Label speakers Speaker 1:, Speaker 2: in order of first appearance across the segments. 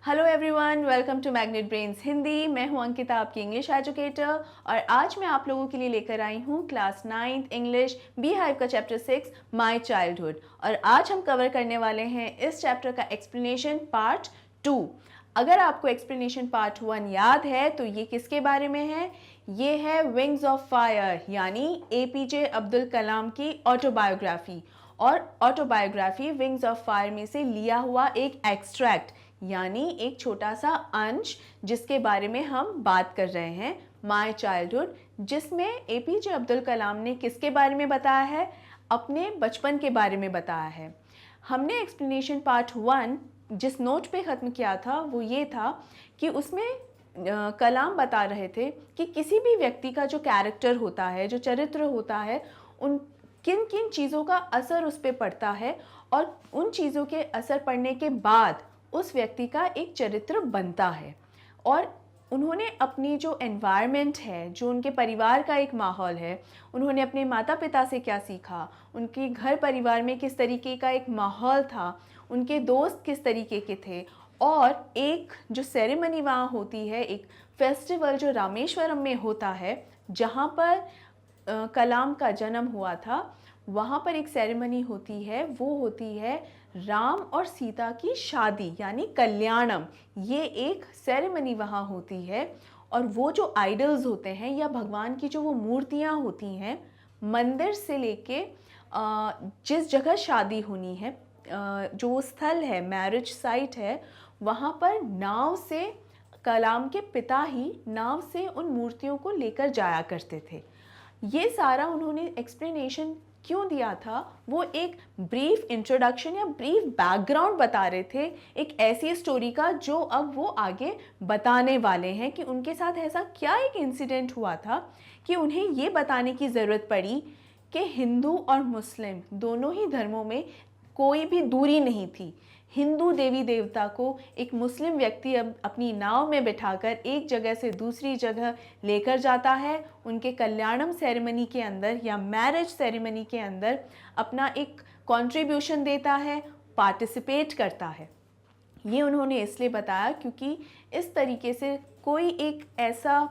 Speaker 1: Hello everyone, welcome to magnet brains Hindi. मैं हूं अंकिता, आपकी इंग्लिश एजुकेटर, और आज मैं आप लोगों के लिए लेकर आई हूं class 9th English bee hive का चैप्टर 6 माय चाइल्डहुड। और आज हम कवर करने वाले हैं इस चैप्टर का एक्सप्लेनेशन पार्ट 2। अगर आपको एक्सप्लेनेशन पार्ट 1 याद है तो ये किसके बारे में है? ये है विंग्स ऑफ फायर यानी एपीजे अब्दुल कलाम की ऑटोबायोग्राफी। और ऑटोबायोग्राफी विंग्स ऑफ फायर में से लिया हुआ एक एक्सट्रैक्ट यानी एक छोटा सा अंश जिसके बारे में हम बात कर रहे हैं, माय चाइल्डहुड, जिसमें एपीजे अब्दुल कलाम ने किसके बारे में बताया है? अपने बचपन के बारे में बताया है। हमने एक्सप्लेनेशन पार्ट 1 जिस नोट पे ख़त्म किया था वो ये था कि उसमें कलाम बता रहे थे कि किसी भी व्यक्ति का जो कैरेक्टर होता है, जो चरित्र होता है, उन किन किन चीज़ों का असर उस पर पड़ता है और उन चीज़ों के असर पड़ने के बाद उस व्यक्ति का एक चरित्र बनता है। और उन्होंने अपनी जो एनवायरनमेंट है, जो उनके परिवार का एक माहौल है, उन्होंने अपने माता पिता से क्या सीखा, उनके घर परिवार में किस तरीके का एक माहौल था, उनके दोस्त किस तरीके के थे, और एक जो सेरेमनी वहाँ होती है, एक फेस्टिवल जो रामेश्वरम में होता है जहाँ पर कलाम का जन्म हुआ था, वहाँ पर एक सेरेमनी होती है, वो होती है राम और सीता की शादी यानी कल्याणम। ये एक सेरेमनी वहाँ होती है। और वो जो आइडल्स होते हैं या भगवान की जो वो मूर्तियाँ होती हैं, मंदिर से लेके जिस जगह शादी होनी है, जो स्थल है, मैरिज साइट है, वहाँ पर नाव से कलाम के पिता ही नाव से उन मूर्तियों को लेकर जाया करते थे। ये सारा उन्होंने एक्सप्लेनेशन क्यों दिया था? वो एक ब्रीफ इंट्रोडक्शन या ब्रीफ बैकग्राउंड बता रहे थे एक ऐसी स्टोरी का जो अब वो आगे बताने वाले हैं कि उनके साथ ऐसा क्या एक इंसिडेंट हुआ था कि उन्हें ये बताने की ज़रूरत पड़ी कि हिंदू और मुस्लिम दोनों ही धर्मों में कोई भी दूरी नहीं थी। हिंदू देवी देवता को एक मुस्लिम व्यक्ति अब अपनी नाव में बिठाकर एक जगह से दूसरी जगह लेकर जाता है, उनके कल्याणम सेरेमनी के अंदर या मैरिज सेरेमनी के अंदर अपना एक कंट्रीब्यूशन देता है, पार्टिसिपेट करता है। ये उन्होंने इसलिए बताया क्योंकि इस तरीके से कोई एक ऐसा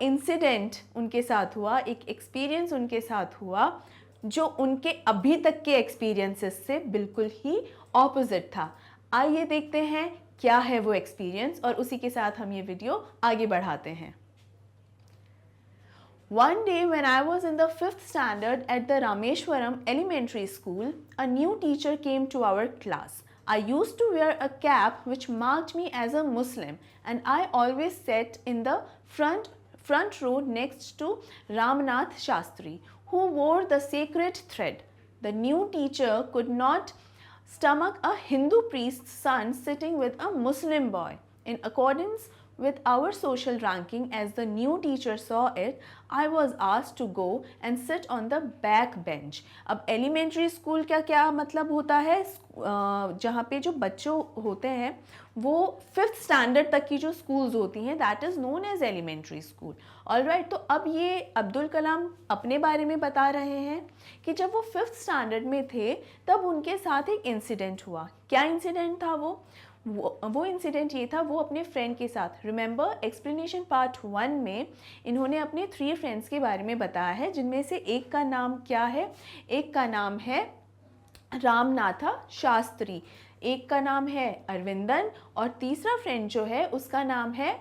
Speaker 1: इंसिडेंट उनके साथ हुआ, एक एक्सपीरियंस उनके साथ हुआ जो उनके अभी तक के एक्सपीरियंसेस से बिल्कुल ही ऑपोजिट था। आइए देखते हैं क्या है वो एक्सपीरियंस और उसी के साथ हम ये वीडियो आगे बढ़ाते हैं। One day when I was in the 5th standard at the Rameshwaram Elementary School, a new teacher came to our class. I used to wear a cap which marked me as a Muslim, and I always sat in the front row next to Ramnath Shastri, who wore the sacred thread. The new teacher could not stomach a Hindu priest's son sitting with a Muslim boy. In accordance with our social ranking, as the new teacher saw it, I was asked to go and sit on the back bench. अब elementary school का क्या मतलब होता है? जहाँ पे जो बच्चों होते हैं वो 5th स्टैंडर्ड तक की जो स्कूल्स होती हैं, that is known as elementary school. Alright, तो अब ये अब्दुल कलाम अपने बारे में बता रहे हैं कि जब वो 5th स्टैंडर्ड में थे तब उनके साथ एक इंसिडेंट हुआ। क्या इंसिडेंट था वो इंसिडेंट ये था, वो अपने फ्रेंड के साथ, रिमेंबर एक्सप्लेनेशन पार्ट 1 में इन्होंने अपने 3 फ्रेंड्स के बारे में बताया है, जिनमें से एक का नाम क्या है? एक का नाम है रामनाथा शास्त्री, एक का नाम है अरविंदन, और तीसरा फ्रेंड जो है उसका नाम है,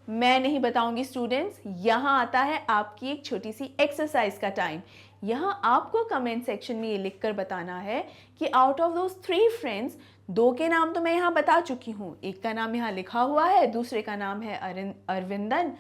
Speaker 1: मैं नहीं बताऊंगी स्टूडेंट्स। यहाँ आता है आपकी एक छोटी सी एक्सरसाइज का टाइम। यहाँ आपको कमेंट सेक्शन में ये लिखकर बताना है कि आउट ऑफ दोज 3 फ्रेंड्स, 2 के नाम तो मैं यहाँ बता चुकी हूँ, एक का नाम यहाँ लिखा हुआ है, दूसरे का नाम है अरविंदन,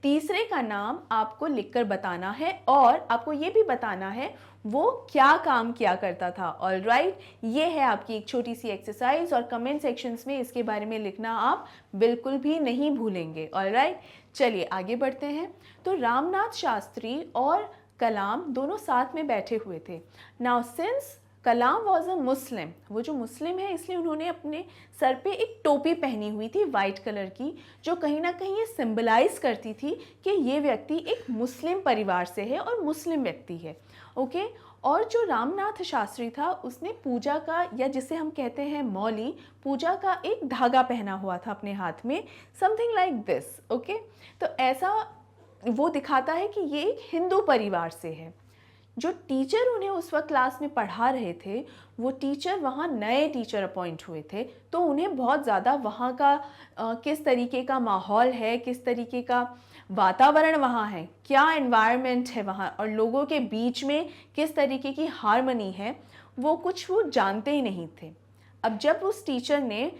Speaker 1: तीसरे का नाम आपको लिखकर बताना है और आपको ये भी बताना है वो क्या काम किया करता था। ऑलराइट, ये है आपकी एक छोटी सी एक्सरसाइज और कमेंट सेक्शंस में इसके बारे में लिखना आप बिल्कुल भी नहीं भूलेंगे। ऑलराइट, चलिए आगे बढ़ते हैं। तो रामनाथ शास्त्री और कलाम दोनों साथ में बैठे हुए थे। Now since Kalam was a Muslim, वो जो मुस्लिम है इसलिए उन्होंने अपने सर पे एक टोपी पहनी हुई थी वाइट कलर की, जो कहीं ना कहीं ये सिंबलाइज करती थी कि ये व्यक्ति एक मुस्लिम परिवार से है और मुस्लिम व्यक्ति है। ओके, और जो रामनाथ शास्त्री था उसने पूजा का, या जिसे हम कहते हैं मौली, पूजा का एक धागा पहना हुआ था अपने हाथ में, समथिंग लाइक दिस। ओके, तो ऐसा वो दिखाता है कि ये एक हिंदू परिवार से है। जो टीचर उन्हें उस वक्त क्लास में पढ़ा रहे थे, वो टीचर वहाँ नए टीचर अपॉइंट हुए थे, तो उन्हें बहुत ज़्यादा वहाँ का किस तरीके का माहौल है, किस तरीके का वातावरण वहाँ है, क्या एनवायरनमेंट है वहाँ, और लोगों के बीच में किस तरीके की हार्मनी है, वो जानते ही नहीं थे। अब जब उस टीचर ने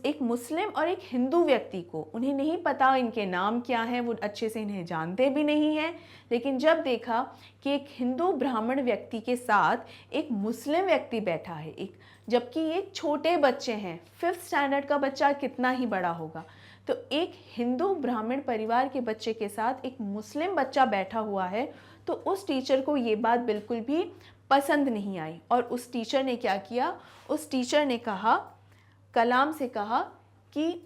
Speaker 1: एक मुस्लिम और एक हिंदू व्यक्ति को, उन्हें नहीं पता इनके नाम क्या हैं, वो अच्छे से इन्हें जानते भी नहीं हैं, लेकिन जब देखा कि एक हिंदू ब्राह्मण व्यक्ति के साथ एक मुस्लिम व्यक्ति बैठा है, जबकि ये छोटे बच्चे हैं, 5th स्टैंडर्ड का बच्चा कितना ही बड़ा होगा, तो एक हिंदू ब्राह्मण परिवार के बच्चे के साथ एक मुस्लिम बच्चा बैठा हुआ है, तो उस टीचर को ये बात बिल्कुल भी पसंद नहीं आई। और उस टीचर ने क्या किया, उस टीचर ने कहा, कलाम से कहा कि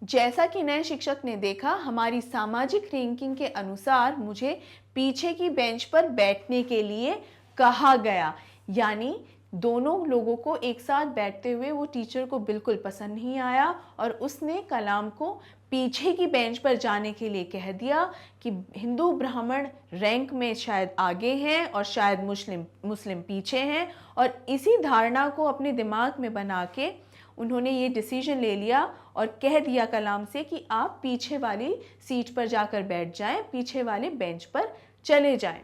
Speaker 1: जैसा कि नए शिक्षक ने देखा, हमारी सामाजिक रैंकिंग के अनुसार मुझे पीछे की बेंच पर बैठने के लिए कहा गया। यानी दोनों लोगों को एक साथ बैठते हुए वो टीचर को बिल्कुल पसंद नहीं आया और उसने कलाम को पीछे की बेंच पर जाने के लिए कह दिया कि हिंदू ब्राह्मण रैंक में शायद आगे हैं और शायद मुस्लिम पीछे हैं। और इसी धारणा को अपने दिमाग में बना के उन्होंने ये डिसीजन ले लिया और कह दिया कलाम से कि आप पीछे वाली सीट पर जाकर बैठ जाएं, पीछे वाले बेंच पर चले जाएं।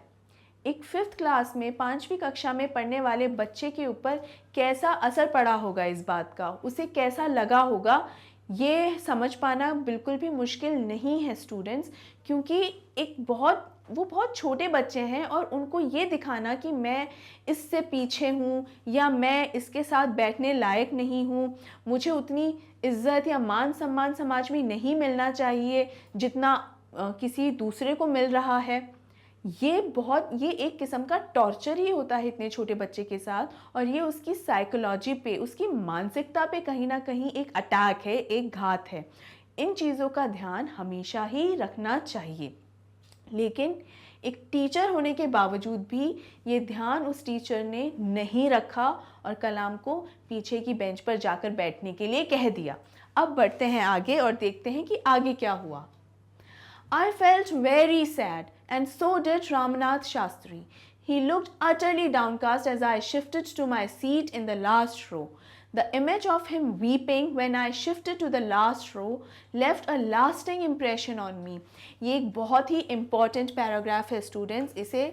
Speaker 1: एक 5th क्लास में, 5वीं कक्षा में पढ़ने वाले बच्चे के ऊपर कैसा असर पड़ा होगा इस बात का, उसे कैसा लगा होगा, ये समझ पाना बिल्कुल भी मुश्किल नहीं है स्टूडेंट्स, क्योंकि वो बहुत छोटे बच्चे हैं और उनको ये दिखाना कि मैं इससे पीछे हूँ या मैं इसके साथ बैठने लायक नहीं हूँ, मुझे उतनी इज्जत या मान सम्मान समाज में नहीं मिलना चाहिए जितना किसी दूसरे को मिल रहा है, ये एक किस्म का टॉर्चर ही होता है इतने छोटे बच्चे के साथ। और ये उसकी साइकोलॉजी पे, उसकी मानसिकता पे कहीं ना कहीं एक अटैक है, एक घात है। इन चीज़ों का ध्यान हमेशा ही रखना चाहिए। लेकिन एक टीचर होने के बावजूद भी ये ध्यान उस टीचर ने नहीं रखा और कलाम को पीछे की बेंच पर जाकर बैठने के लिए कह दिया। अब बढ़ते हैं आगे और देखते हैं कि आगे क्या हुआ। I felt very sad, and so did Ramnath Shastri. He looked utterly downcast as I shifted to my seat in the last row. The image of him weeping when I shifted to the last row left a lasting impression on me. ये एक बहुत ही important paragraph है students, इसे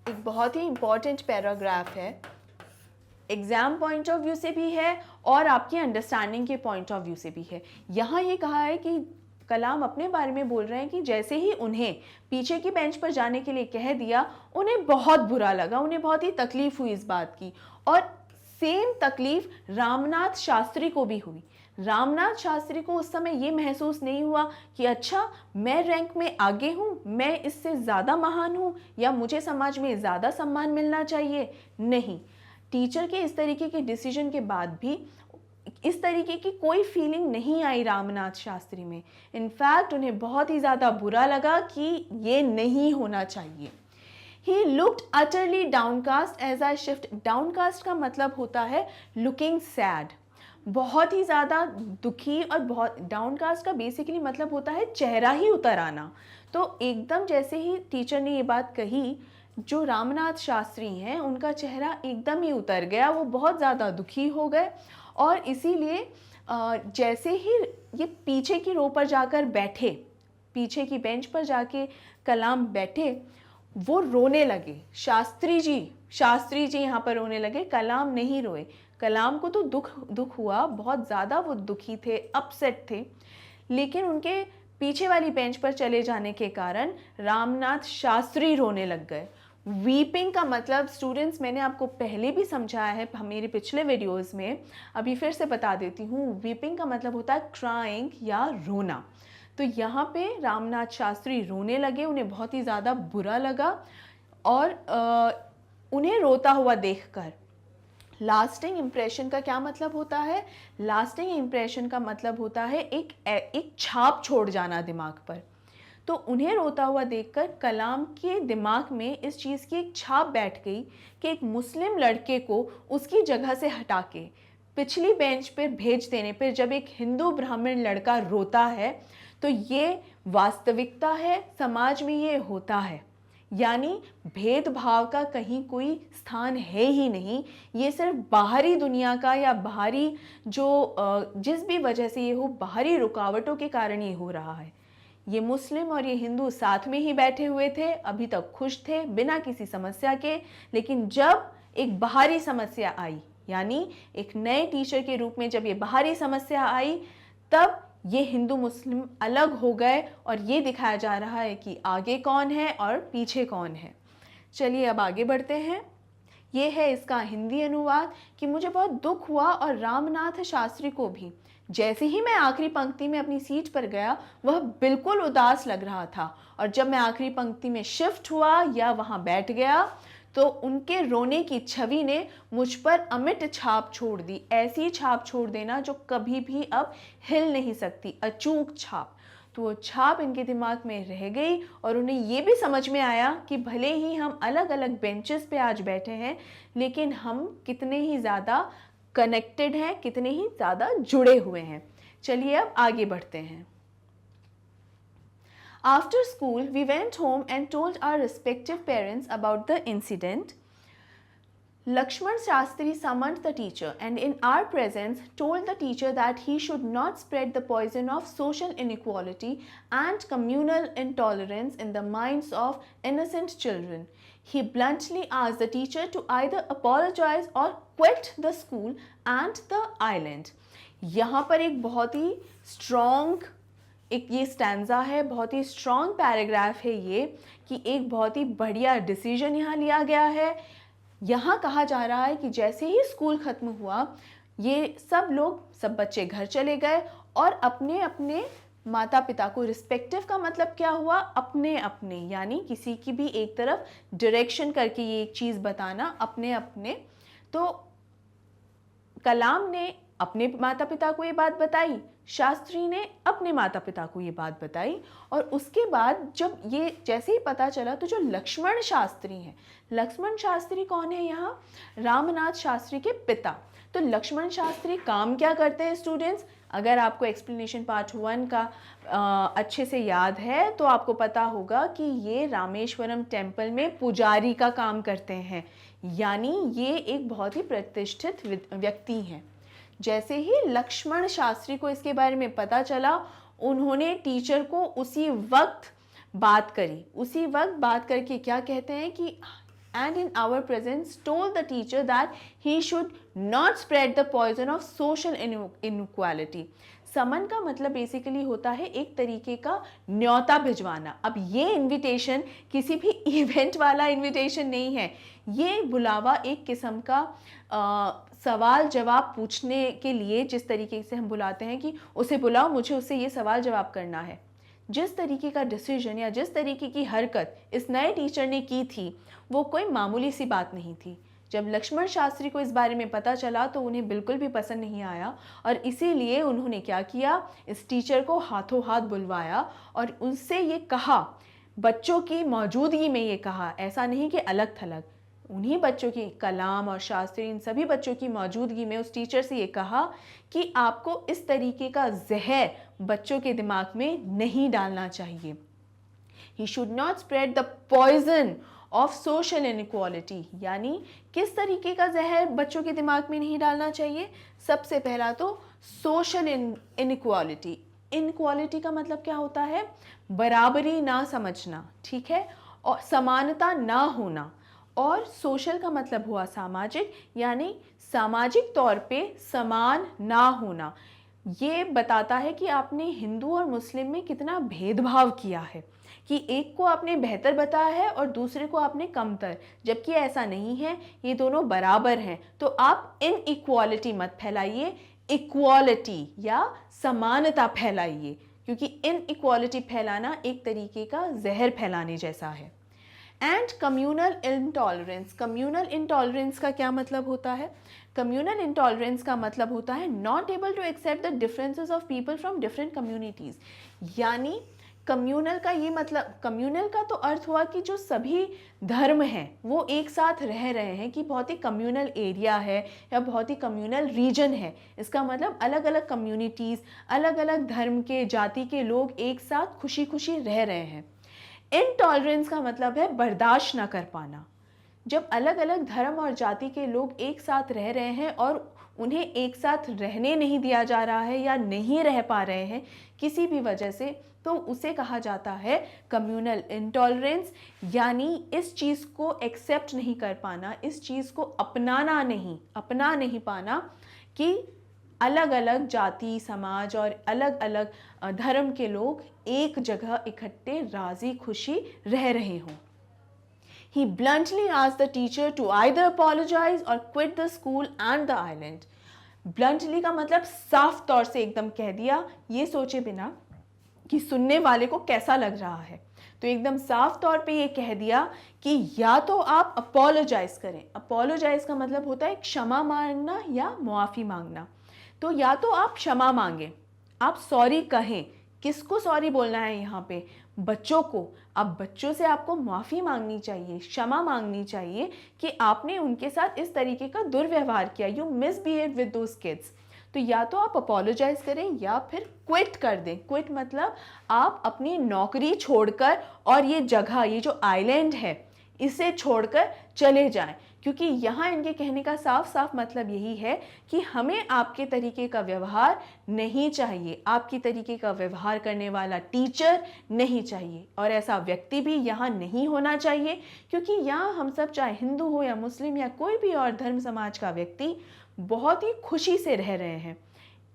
Speaker 1: एक बहुत ही important paragraph है, exam point of view से भी है और आपकी अंडरस्टैंडिंग के पॉइंट ऑफ व्यू से भी है। यहाँ ये कहा है कि कलाम अपने बारे में बोल रहे हैं कि जैसे ही उन्हें पीछे की बेंच पर जाने के लिए कह दिया, उन्हें बहुत बुरा लगा, उन्हें बहुत ही तकलीफ़ हुई इस बात की। और सेम तकलीफ़ रामनाथ शास्त्री को भी हुई। रामनाथ शास्त्री को उस समय ये महसूस नहीं हुआ कि अच्छा मैं रैंक में आगे हूँ, मैं इससे ज़्यादा महान हूँ या मुझे समाज में ज़्यादा सम्मान मिलना चाहिए। नहीं, टीचर के इस तरीके के डिसीजन के बाद भी इस तरीके की कोई फीलिंग नहीं आई रामनाथ शास्त्री में। इनफैक्ट उन्हें बहुत ही ज़्यादा बुरा लगा कि ये नहीं होना चाहिए। He looked utterly downcast as I shift. Downcast का मतलब होता है looking sad, बहुत ही ज़्यादा दुखी। और बहुत डाउनकास्ट का बेसिकली मतलब होता है चेहरा ही उतर आना। तो एकदम जैसे ही टीचर ने ये बात कही, जो रामनाथ शास्त्री हैं उनका चेहरा एकदम ही उतर गया, वो बहुत ज़्यादा दुखी हो गए। और इसीलिए जैसे ही ये पीछे की रो पर जाकर बैठे, पीछे की बेंच पर जाके कलाम बैठे, वो रोने लगे। शास्त्री जी यहाँ पर रोने लगे, कलाम नहीं रोए। कलाम को तो दुख हुआ, बहुत ज़्यादा वो दुखी थे, अपसेट थे, लेकिन उनके पीछे वाली बेंच पर चले जाने के कारण रामनाथ शास्त्री रोने लग गए। वीपिंग का मतलब स्टूडेंट्स मैंने आपको पहले भी समझाया है मेरे पिछले वीडियोस में, अभी फिर से बता देती हूँ। वीपिंग का मतलब होता है क्राइंग या रोना। तो यहाँ पे रामनाथ शास्त्री रोने लगे, उन्हें बहुत ही ज़्यादा बुरा लगा और उन्हें रोता हुआ देखकर। लास्टिंग इम्प्रेशन का क्या मतलब होता है? लास्टिंग इम्प्रेशन का मतलब होता है एक छाप छोड़ जाना दिमाग पर। तो उन्हें रोता हुआ देखकर कलाम के दिमाग में इस चीज़ की एक छाप बैठ गई कि एक मुस्लिम लड़के को उसकी जगह से हटा के पिछली बेंच पर भेज देने पर जब एक हिंदू ब्राह्मण लड़का रोता है तो ये वास्तविकता है, समाज में ये होता है। यानी भेदभाव का कहीं कोई स्थान है ही नहीं, ये सिर्फ बाहरी दुनिया का या बाहरी जिस भी वजह से ये हो, बाहरी रुकावटों के कारण ये हो रहा है। ये मुस्लिम और ये हिंदू साथ में ही बैठे हुए थे, अभी तक खुश थे बिना किसी समस्या के, लेकिन जब एक बाहरी समस्या आई, यानी एक नए टीचर के रूप में जब ये बाहरी समस्या आई, तब ये हिंदू मुस्लिम अलग हो गए और ये दिखाया जा रहा है कि आगे कौन है और पीछे कौन है। चलिए अब आगे बढ़ते हैं। ये है इसका हिंदी अनुवाद कि मुझे बहुत दुख हुआ और रामनाथ शास्त्री को भी। जैसे ही मैं आखिरी पंक्ति में अपनी सीट पर गया वह बिल्कुल उदास लग रहा था, और जब मैं आखिरी पंक्ति में शिफ्ट हुआ या वहाँ बैठ गया तो उनके रोने की छवि ने मुझ पर अमिट छाप छोड़ दी। ऐसी छाप छोड़ देना जो कभी भी अब हिल नहीं सकती, अचूक छाप। तो वो छाप इनके दिमाग में रह गई और उन्हें ये भी समझ में आया कि भले ही हम अलग अलग बेंचेस पे आज बैठे हैं, लेकिन हम कितने ही ज़्यादा कनेक्टेड हैं, कितने ही ज़्यादा जुड़े हुए हैं। चलिए अब आगे बढ़ते हैं। After school, we went home and told our respective parents about the incident. Lakshman Shastri summoned the teacher and in our presence told the teacher that he should not spread the poison of social inequality and communal intolerance in the minds of innocent children. He bluntly asked the teacher to either apologize or quit the school and the island. यहाँ पर एक बहुत ही strong ये stanza है, बहुत ही strong paragraph है ये, कि एक बहुत ही बढ़िया डिसीजन यहाँ लिया गया है। यहाँ कहा जा रहा है कि जैसे ही स्कूल ख़त्म हुआ, ये सब बच्चे घर चले गए और अपने अपने माता पिता को, रिस्पेक्टिव का मतलब क्या हुआ, अपने अपने, यानी किसी की भी एक तरफ डायरेक्शन करके ये एक चीज़ बताना, अपने अपने। तो कलाम ने अपने माता पिता को ये बात बताई, शास्त्री ने अपने माता पिता को ये बात बताई, और उसके बाद जब ये जैसे ही पता चला तो जो लक्ष्मण शास्त्री हैं, लक्ष्मण शास्त्री कौन है यहाँ, रामनाथ शास्त्री के पिता। तो लक्ष्मण शास्त्री काम क्या करते हैं स्टूडेंट्स? अगर आपको एक्सप्लेनेशन पार्ट 1 का अच्छे से याद है तो आपको पता होगा कि ये रामेश्वरम टेम्पल में पुजारी का काम करते हैं, यानी ये एक बहुत ही प्रतिष्ठित व्यक्ति हैं। जैसे ही लक्ष्मण शास्त्री को इसके बारे में पता चला, उन्होंने टीचर को उसी वक्त बात करी। उसी वक्त बात करके क्या कहते हैं कि and in our presence told the teacher that he should not spread the poison of social inequality. समन का मतलब बेसिकली होता है एक तरीके का न्योता भिजवाना। अब ये इनविटेशन किसी भी इवेंट वाला इनविटेशन नहीं है, ये बुलावा एक किस्म का सवाल जवाब पूछने के लिए, जिस तरीके से हम बुलाते हैं कि उसे बुलाओ, मुझे उससे ये सवाल जवाब करना है। जिस तरीके का डिसीजन या जिस तरीके की हरकत इस नए टीचर ने की थी, वो कोई मामूली सी बात नहीं थी। जब लक्ष्मण शास्त्री को इस बारे में पता चला तो उन्हें बिल्कुल भी पसंद नहीं आया, और इसीलिए उन्होंने क्या किया, इस टीचर को हाथों हाथ बुलवाया और उनसे ये कहा, बच्चों की मौजूदगी में ये कहा, ऐसा नहीं कि अलग थलग, उन्हीं बच्चों की, कलाम और शास्त्री, इन सभी बच्चों की मौजूदगी में उस टीचर से ये कहा कि आपको इस तरीके का जहर बच्चों के दिमाग में नहीं डालना चाहिए। He should not spread the poison of social inequality, यानी किस तरीके का जहर बच्चों के दिमाग में नहीं डालना चाहिए। सबसे पहला तो सोशल इनइक्वालिटी। इनइक्वालिटी का मतलब क्या होता है, बराबरी ना समझना, ठीक है, और समानता ना होना। और सोशल का मतलब हुआ सामाजिक, यानी सामाजिक तौर पे समान ना होना। ये बताता है कि आपने हिंदू और मुस्लिम में कितना भेदभाव किया है, कि एक को आपने बेहतर बताया है और दूसरे को आपने कमतर, जबकि ऐसा नहीं है, ये दोनों बराबर हैं। तो आप इनइक्वालिटी मत फैलाइए, इक्वालिटी या समानता फैलाइए, क्योंकि इनइक्वालिटी फैलाना एक तरीके का जहर फैलाने जैसा है। And communal intolerance. Communal intolerance का क्या मतलब होता है? कम्यूनल इंटॉलरेंस का मतलब होता है not able to accept the differences of people from different communities, यानी कम्युनल का ये मतलब, कम्युनल का तो अर्थ हुआ कि जो सभी धर्म हैं वो एक साथ रह रहे हैं, कि बहुत ही कम्युनल एरिया है या बहुत ही कम्युनल रीजन है। इसका मतलब अलग अलग कम्युनिटीज़, अलग अलग धर्म के, जाति के लोग एक साथ खुशी खुशी रह रहे हैं। इनटॉलरेंस का मतलब है बर्दाश्त ना कर पाना। जब अलग अलग धर्म और जाति के लोग एक साथ रह रहे हैं और उन्हें एक साथ रहने नहीं दिया जा रहा है या नहीं रह पा रहे हैं किसी भी वजह से, तो उसे कहा जाता है कम्युनल इंटॉलरेंस। यानी इस चीज़ को एक्सेप्ट नहीं कर पाना, इस चीज़ को अपना नहीं पाना कि अलग अलग जाति, समाज और अलग अलग धर्म के लोग एक जगह इकट्ठे राजी खुशी रह रहे हों। He bluntly asked the teacher to either apologize or quit the school and the island. Bluntly का मतलब साफ तौर से एकदम कह दिया, ये सोचे बिना कि सुनने वाले को कैसा लग रहा है। तो एकदम साफ तौर पे ये कह दिया कि या तो आप अपोलोजाइज करें। अपोलोजाइज का मतलब होता है क्षमा मांगना या मुआफ़ी मांगना। तो या तो आप क्षमा मांगे, आप सॉरी कहें। किसको सॉरी बोलना है यहाँ पे? बच्चों को। अब बच्चों से आपको माफ़ी मांगनी चाहिए, क्षमा मांगनी चाहिए कि आपने उनके साथ इस तरीके का दुर्व्यवहार किया, you misbehave with those kids. तो या तो आप अपोलोजाइज करें या फिर क्विट कर दें। क्विट मतलब आप अपनी नौकरी छोड़कर और ये जगह, ये जो आइलैंड है, इसे छोड़कर चले जाएं। क्योंकि यहाँ इनके कहने का साफ साफ मतलब यही है कि हमें आपके तरीके का व्यवहार नहीं चाहिए, आपकी तरीके का व्यवहार करने वाला टीचर नहीं चाहिए, और ऐसा व्यक्ति भी यहाँ नहीं होना चाहिए। क्योंकि यहाँ हम सब, चाहे हिंदू हो या मुस्लिम या कोई भी और धर्म समाज का व्यक्ति, बहुत ही खुशी से रह रहे हैं।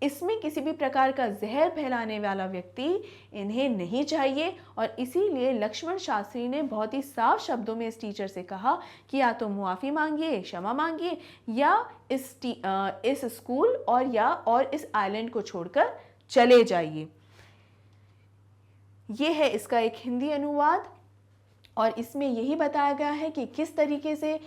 Speaker 1: इसमें किसी भी प्रकार का जहर फैलाने वाला व्यक्ति इन्हें नहीं चाहिए। और इसीलिए लक्ष्मण शास्त्री ने बहुत ही साफ शब्दों में इस टीचर से कहा कि या तो मुआफ़ी मांगिए, क्षमा मांगिए, या इस स्कूल और इस आइलैंड को छोड़कर चले जाइए। ये है इसका एक हिंदी अनुवाद, और इसमें यही बताया गया है कि किस तरीके से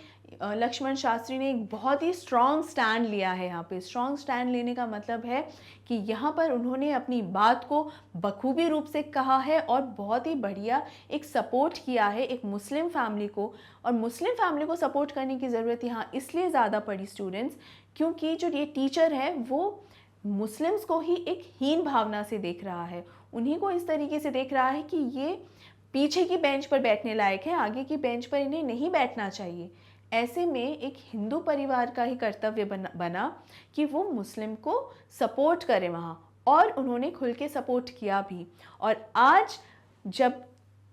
Speaker 1: लक्ष्मण शास्त्री ने एक बहुत ही स्ट्रॉन्ग स्टैंड लिया है। यहाँ पे स्ट्रॉन्ग स्टैंड लेने का मतलब है कि यहाँ पर उन्होंने अपनी बात को बखूबी रूप से कहा है और बहुत ही बढ़िया एक सपोर्ट किया है एक मुस्लिम फैमिली को। और मुस्लिम फैमिली को सपोर्ट करने की ज़रूरत यहाँ इसलिए ज़्यादा पड़ी स्टूडेंट्स, क्योंकि जो ये टीचर है वो मुस्लिम्स को ही एक हीन भावना से देख रहा है, उन्हीं को इस तरीके से देख रहा है कि ये पीछे की बेंच पर बैठने लायक है, आगे की बेंच पर इन्हें नहीं बैठना चाहिए। ऐसे में एक हिंदू परिवार का ही कर्तव्य बना कि वो मुस्लिम को सपोर्ट करे वहाँ, और उन्होंने खुल के सपोर्ट किया भी। और आज जब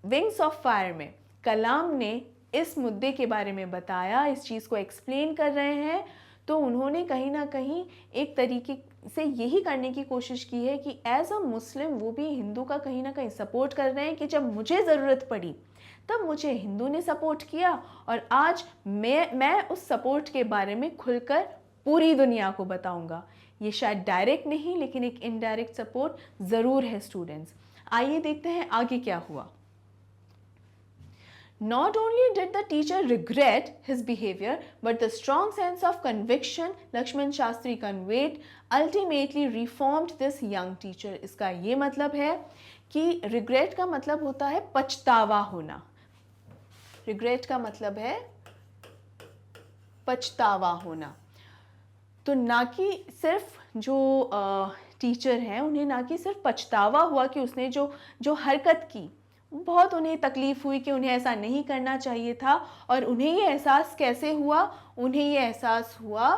Speaker 1: विंग्स ऑफ फायर में कलाम ने इस मुद्दे के बारे में बताया, इस चीज़ को एक्सप्लेन कर रहे हैं, तो उन्होंने कहीं ना कहीं एक तरीके से यही करने की कोशिश की है कि एज अ मुस्लिम वो भी हिंदू का कहीं ना कहीं सपोर्ट कर रहे हैं कि जब मुझे ज़रूरत पड़ी तब मुझे हिंदू ने सपोर्ट किया, और आज मैं उस सपोर्ट के बारे में खुलकर पूरी दुनिया को बताऊंगा। ये शायद डायरेक्ट नहीं, लेकिन एक इनडायरेक्ट सपोर्ट ज़रूर है स्टूडेंट्स। आइए देखते हैं आगे क्या हुआ। Not only did the teacher regret his behavior, but the strong sense of conviction Lakshman Shastri conveyed ultimately reformed this young teacher. इसका ये मतलब है कि regret का मतलब होता है पछतावा होना। regret का मतलब है पछतावा होना। तो ना कि सिर्फ जो टीचर हैं उन्हें ना कि सिर्फ पछतावा हुआ कि उसने जो हरकत की, बहुत उन्हें तकलीफ़ हुई कि उन्हें ऐसा नहीं करना चाहिए था। और उन्हें ये एहसास कैसे हुआ? उन्हें ये एहसास हुआ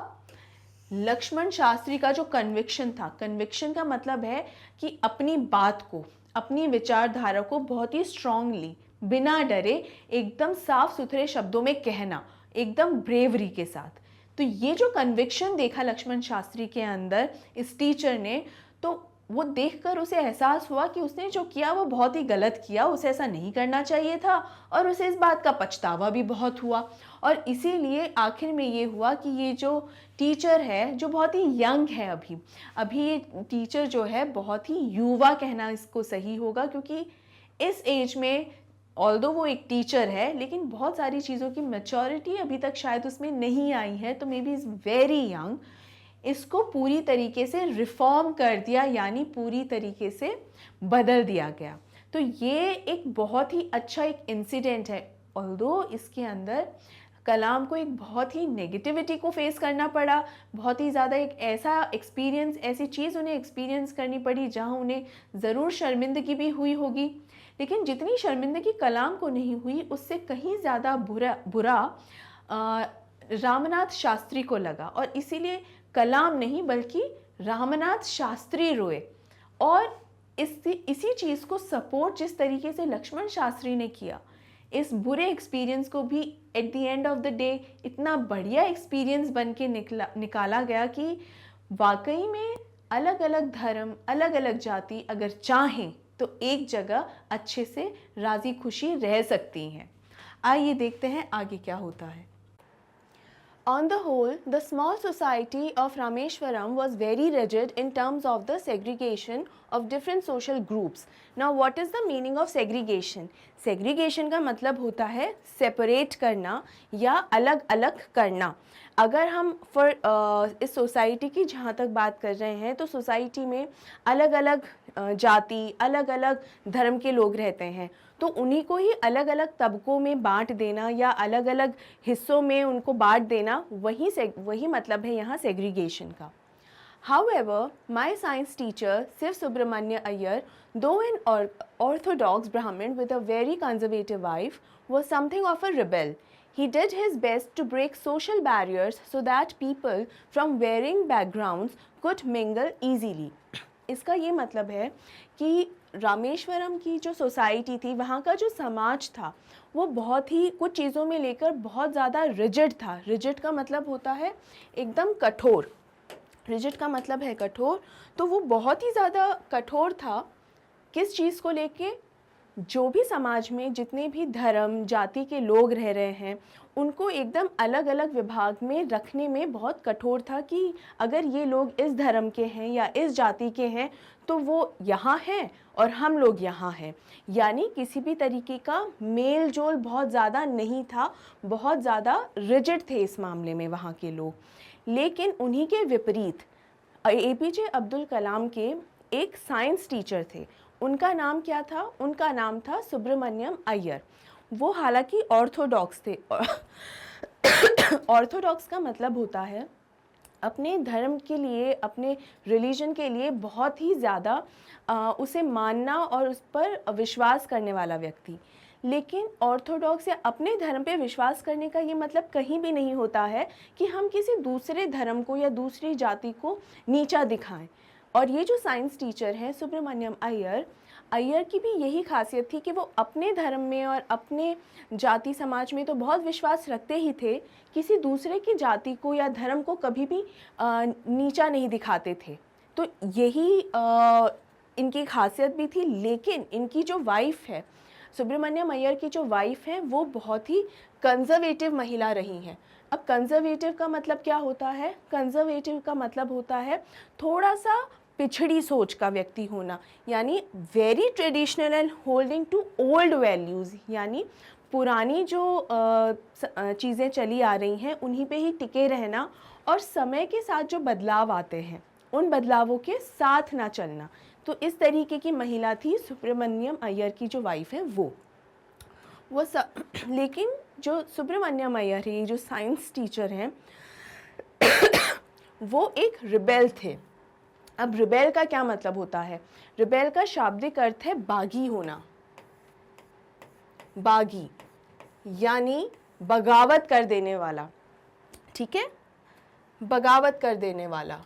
Speaker 1: लक्ष्मण शास्त्री का जो कन्विक्शन था। कन्विक्शन का मतलब है कि अपनी बात को, अपनी विचारधारा को बहुत ही स्ट्रांगली, बिना डरे, एकदम साफ सुथरे शब्दों में कहना, एकदम ब्रेवरी के साथ। तो ये जो कन्विक्शन देखा लक्ष्मण शास्त्री के अंदर इस टीचर ने, तो वो देखकर उसे एहसास हुआ कि उसने जो किया वो बहुत ही गलत किया, उसे ऐसा नहीं करना चाहिए था, और उसे इस बात का पछतावा भी बहुत हुआ। और इसीलिए आखिर में ये हुआ कि ये जो टीचर है, जो बहुत ही यंग है, अभी ये टीचर जो है बहुत ही युवा कहना इसको सही होगा, क्योंकि इस एज में ऑल्दो वो एक टीचर है, लेकिन बहुत सारी चीज़ों की मैच्योरिटी अभी तक शायद उसमें नहीं आई है, तो may be is very young. इसको पूरी तरीके से रिफॉर्म कर दिया, यानी पूरी तरीके से बदल दिया गया। तो ये एक बहुत ही अच्छा एक इंसिडेंट है। ऑल्दो इसके अंदर कलाम को एक बहुत ही नेगेटिविटी को फेस करना पड़ा, बहुत ही ज़्यादा एक ऐसा एक्सपीरियंस, ऐसी चीज़ उन्हें एक्सपीरियंस करनी पड़ी जहाँ उन्हें ज़रूर शर्मिंदगी भी हुई होगी, लेकिन जितनी शर्मिंदगी कलाम को नहीं हुई उससे कहीं ज़्यादा बुरा रामनाथ शास्त्री को लगा, और इसीलिए कलाम नहीं बल्कि रामनाथ शास्त्री रोए। और इसी चीज़ को सपोर्ट जिस तरीके से लक्ष्मण शास्त्री ने किया, इस बुरे एक्सपीरियंस को भी at the end of the day इतना बढ़िया एक्सपीरियंस बन के निकाला गया कि वाकई में अलग अलग धर्म, अलग अलग जाति अगर चाहें तो एक जगह अच्छे से राज़ी खुशी रह सकती हैं। आइए देखते हैं आगे क्या होता है। On the whole, the small society of Rameshwaram was very rigid in terms of the segregation of different social groups. Now, what is the meaning of segregation? Segregation का मतलब होता है separate करना या अलग अलग करना। अगर हम इस सोसाइटी की जहाँ तक बात कर रहे हैं तो सोसाइटी में अलग अलग जाति, अलग अलग धर्म के लोग रहते हैं, तो उन्हीं को ही अलग अलग तबकों में बांट देना या अलग अलग हिस्सों में उनको बांट देना, वही मतलब है यहाँ सेग्रीगेशन का। However, my science teacher Shiv Subramanya Iyer, though an orthodox Brahmin with a very conservative wife, was something of a rebel. He did his best to break social barriers so that people from varying backgrounds could mingle easily. इसका ये मतलब है कि रामेश्वरम की जो society थी, वहाँ का जो समाज था, वो बहुत ही कुछ चीज़ों में लेकर बहुत ज़्यादा रिजिड था। रिजिड का मतलब होता है एकदम कठोर, रिजिड का मतलब है कठोर, तो वो बहुत ही ज़्यादा कठोर था किस चीज़ को लेके, जो भी समाज में जितने भी धर्म जाति के लोग रह रहे हैं उनको एकदम अलग अलग विभाग में रखने में बहुत कठोर था कि अगर ये लोग इस धर्म के हैं या इस जाति के हैं तो वो यहाँ हैं और हम लोग यहाँ हैं, यानी किसी भी तरीके का मेल जोल बहुत ज़्यादा नहीं था, बहुत ज़्यादा रिजिड थे इस मामले में वहाँ के लोग। लेकिन उन्हीं के विपरीत APJ अब्दुल कलाम के एक साइंस टीचर थे, उनका नाम क्या था? उनका नाम था सुब्रमण्यम अय्यर। वो हालांकि ऑर्थोडॉक्स थे। ऑर्थोडॉक्स का मतलब होता है अपने धर्म के लिए, अपने रिलीजन के लिए बहुत ही ज़्यादा उसे मानना और उस पर विश्वास करने वाला व्यक्ति। लेकिन ऑर्थोडॉक्स या अपने धर्म पे विश्वास करने का ये मतलब कहीं भी नहीं होता है कि हम किसी दूसरे धर्म को या दूसरी जाति को नीचा दिखाएं। और ये जो साइंस टीचर हैं सुब्रमण्यम अय्यर की भी यही खासियत थी कि वो अपने धर्म में और अपने जाति समाज में तो बहुत विश्वास रखते ही थे, किसी दूसरे की जाति को या धर्म को कभी भी नीचा नहीं दिखाते थे। तो यही इनकी खासियत भी थी। लेकिन इनकी जो वाइफ है, सुब्रमण्यम अय्यर की जो वाइफ है, वो बहुत ही कंजर्वेटिव महिला रही हैं। अब कंजर्वेटिव का मतलब क्या होता है? कंजर्वेटिव का मतलब होता है थोड़ा सा पिछड़ी सोच का व्यक्ति होना, यानी very traditional and holding to old values, यानी पुरानी जो चीज़ें चली आ रही हैं उन्हीं पे ही टिके रहना और समय के साथ जो बदलाव आते हैं उन बदलावों के साथ ना चलना। तो इस तरीके की महिला थी सुब्रमण्यम अय्यर की जो वाइफ है वो लेकिन जो सुब्रमण्यम अय्यर है, जो साइंस टीचर हैं, वो एक रिबेल थे। अब रिबेल का क्या मतलब होता है? रिबेल का शाब्दिक अर्थ है बागी होना। बागी यानी बगावत कर देने वाला, ठीक है? बगावत कर देने वाला,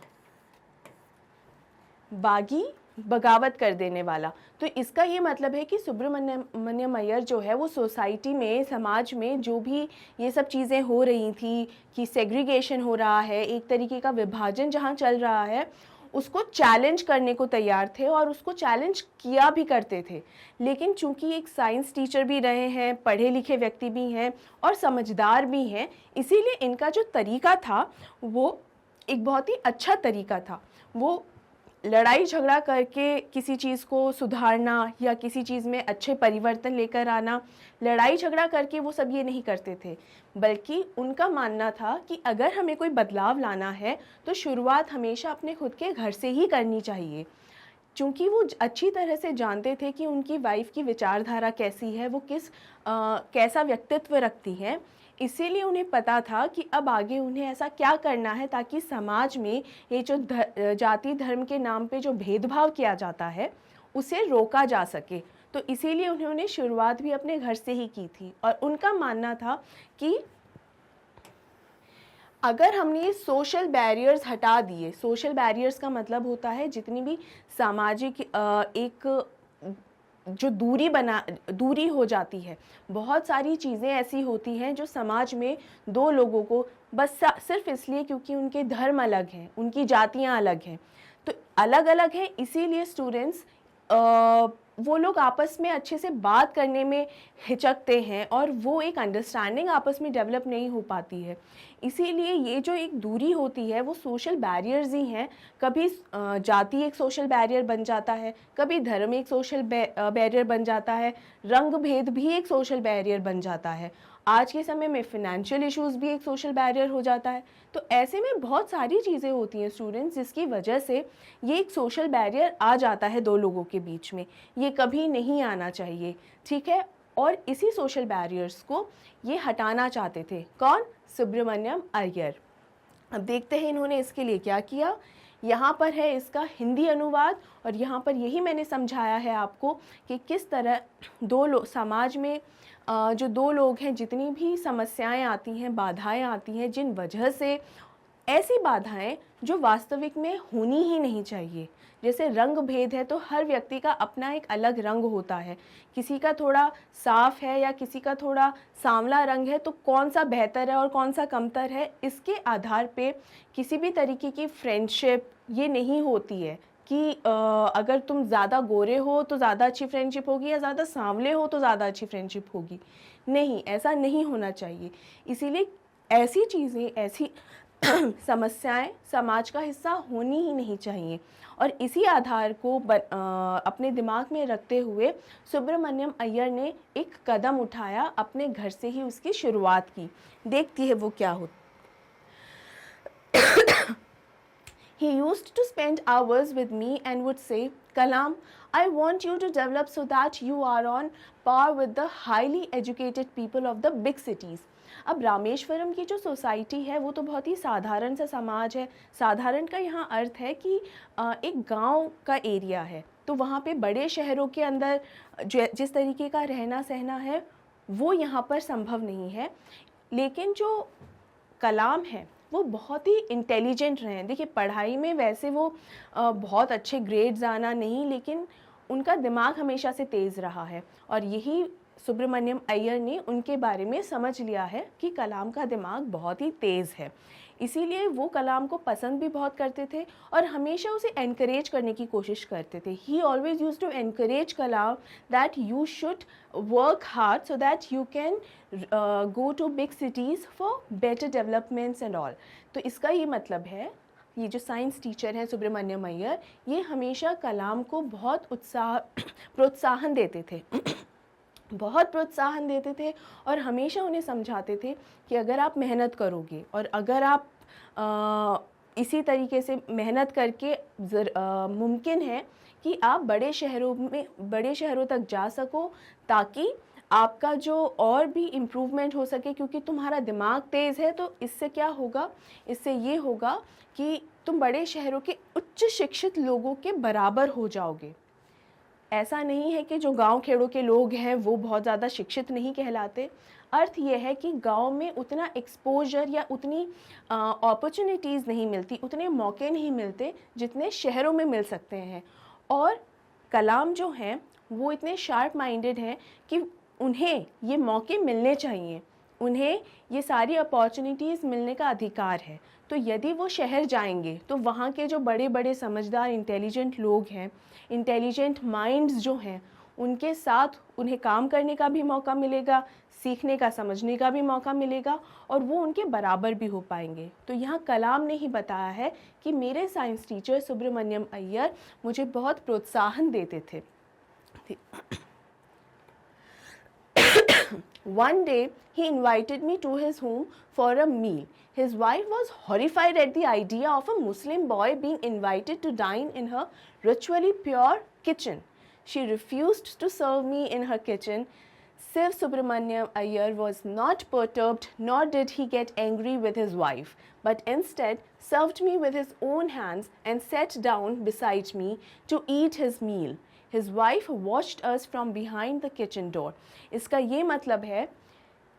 Speaker 1: बागी बगावत कर देने वाला। तो इसका ये मतलब है कि सुब्रमण्यम अय्यर जो है वो सोसाइटी में, समाज में जो भी ये सब चीज़ें हो रही थी कि सेग्रीगेशन हो रहा है, एक तरीके का विभाजन जहाँ चल रहा है, उसको चैलेंज करने को तैयार थे और उसको चैलेंज किया भी करते थे। लेकिन चूंकि एक साइंस टीचर भी रहे हैं, पढ़े लिखे व्यक्ति भी हैं और समझदार भी हैं, इसीलिए इनका जो तरीका था वो एक बहुत ही अच्छा तरीका था। वो लड़ाई झगड़ा करके किसी चीज़ को सुधारना या किसी चीज़ में अच्छे परिवर्तन लेकर आना, लड़ाई झगड़ा करके वो सब ये नहीं करते थे, बल्कि उनका मानना था कि अगर हमें कोई बदलाव लाना है तो शुरुआत हमेशा अपने खुद के घर से ही करनी चाहिए। चूँकि वो अच्छी तरह से जानते थे कि उनकी वाइफ़ की विचारधारा कैसी है, वो कैसा व्यक्तित्व रखती हैं, इसीलिए उन्हें पता था कि अब आगे उन्हें ऐसा क्या करना है ताकि समाज में ये जो जाति धर्म के नाम पे जो भेदभाव किया जाता है, उसे रोका जा सके। तो इसीलिए उन्होंने शुरुआत भी अपने घर से ही की थी और उनका मानना था कि अगर हमने ये सोशल बैरियर्स हटा दिए, सोशल बैरियर्स का मतलब होता है जितनी भी सामाजिक एक जो दूरी हो जाती है। बहुत सारी चीज़ें ऐसी होती हैं जो समाज में दो लोगों को बस सिर्फ इसलिए क्योंकि उनके धर्म अलग हैं, उनकी जातियाँ अलग हैं, तो अलग अलग हैं, इसीलिए स्टूडेंट्स वो लोग आपस में अच्छे से बात करने में हिचकते हैं और वो एक अंडरस्टैंडिंग आपस में डेवलप नहीं हो पाती है। इसीलिए ये जो एक दूरी होती है वो सोशल बैरियर्स ही हैं। कभी जाति एक सोशल बैरियर बन जाता है, कभी धर्म एक सोशल बैरियर बन जाता है, रंग भेद भी एक सोशल बैरियर बन जाता है। आज के समय में फ़िनेंशियल इश्यूज़ भी एक सोशल बैरियर हो जाता है। तो ऐसे में बहुत सारी चीज़ें होती हैं स्टूडेंट्स जिसकी वजह से ये एक सोशल बैरियर आ जाता है दो लोगों के बीच में। ये कभी नहीं आना चाहिए, ठीक है? और इसी सोशल बैरियर्स को ये हटाना चाहते थे। कौन? सुब्रमण्यम अय्यर। अब देखते हैं इन्होंने इसके लिए क्या किया। यहाँ पर है इसका हिंदी अनुवाद और यहाँ पर यही मैंने समझाया है आपको कि किस तरह समाज में जो दो लोग हैं, जितनी भी समस्याएं आती हैं, बाधाएं आती हैं, जिन वजह से ऐसी बाधाएं जो वास्तविक में होनी ही नहीं चाहिए। जैसे रंग भेद है तो हर व्यक्ति का अपना एक अलग रंग होता है, किसी का थोड़ा साफ है या किसी का थोड़ा सांवला रंग है, तो कौन सा बेहतर है और कौन सा कमतर है, इसके आधार पे किसी भी तरीके की फ्रेंडशिप ये नहीं होती है कि अगर तुम ज़्यादा गोरे हो तो ज़्यादा अच्छी फ्रेंडशिप होगी या ज़्यादा सांवले हो तो ज़्यादा अच्छी फ्रेंडशिप होगी। नहीं, ऐसा नहीं होना चाहिए। इसीलिए ऐसी चीज़ें, ऐसी समस्याएं समाज का हिस्सा होनी ही नहीं चाहिए और इसी आधार को अपने दिमाग में रखते हुए सुब्रमण्यम अय्यर ने एक कदम उठाया, अपने घर से ही उसकी शुरुआत की। देखती है वो क्या होता। He used to spend hours with me and would say, Kalam, I want you to develop so that you are on par with the highly educated people of the big cities. अब रामेश्वरम की जो society है वो तो बहुत ही साधारण सा समाज है। साधारण का यहाँ अर्थ है कि एक गांव का एरिया है, तो वहाँ पे बड़े शहरों के अंदर जिस तरीके का रहना सहना है वो यहाँ पर संभव नहीं है। लेकिन जो कलाम है वो बहुत ही इंटेलिजेंट रहे हैं। देखिए, पढ़ाई में वैसे वो बहुत अच्छे ग्रेड्स आना नहीं, लेकिन उनका दिमाग हमेशा से तेज़ रहा है और यही सुब्रमण्यम अय्यर ने उनके बारे में समझ लिया है कि कलाम का दिमाग बहुत ही तेज़ है। इसीलिए वो कलाम को पसंद भी बहुत करते थे और हमेशा उसे एनकरेज करने की कोशिश करते थे। He always use to encourage Kalam that you should work hard so that you can go to big cities for better developments and all. तो इसका ये मतलब है, ये जो साइंस टीचर हैं सुब्रमण्यम अय्यर, ये हमेशा कलाम को बहुत प्रोत्साहन देते थे बहुत प्रोत्साहन देते थे और हमेशा उन्हें समझाते थे कि अगर आप मेहनत करोगे और अगर आप इसी तरीके से मेहनत करके मुमकिन है कि आप बड़े शहरों तक जा सको, ताकि आपका जो और भी इम्प्रूवमेंट हो सके, क्योंकि तुम्हारा दिमाग तेज़ है। तो इससे क्या होगा? इससे ये होगा कि तुम बड़े शहरों के उच्च शिक्षित लोगों के बराबर हो जाओगे। ऐसा नहीं है कि जो गांव खेड़ों के लोग हैं वो बहुत ज़्यादा शिक्षित नहीं कहलाते। अर्थ ये है कि गांव में उतना एक्सपोजर या उतनी अपॉर्चुनिटीज़ नहीं मिलती, उतने मौके नहीं मिलते जितने शहरों में मिल सकते हैं। और कलाम जो हैं वो इतने शार्प माइंडेड हैं कि उन्हें ये मौके मिलने चाहिए, उन्हें ये सारी अपॉर्चुनिटीज़ मिलने का अधिकार है। तो यदि वो शहर जाएंगे तो वहाँ के जो बड़े बड़े समझदार इंटेलिजेंट लोग हैं, इंटेलिजेंट माइंड्स जो हैं, उनके साथ उन्हें काम करने का भी मौका मिलेगा, सीखने का, समझने का भी मौका मिलेगा और वो उनके बराबर भी हो पाएंगे। तो यहाँ कलाम ने ही बताया है कि मेरे साइंस टीचर सुब्रमण्यम अय्यर मुझे बहुत प्रोत्साहन देते थे।
Speaker 2: One day, he invited me to his home for a meal. His wife was horrified at the idea of a Muslim boy being invited to dine in her ritually pure kitchen. She refused to serve me in her kitchen. Shiv Subramaniam Iyer was not perturbed, nor did he get angry with his wife, but instead served me with his own hands and sat down beside me to eat his meal. His wife watched us from behind the kitchen door. इसका ये मतलब है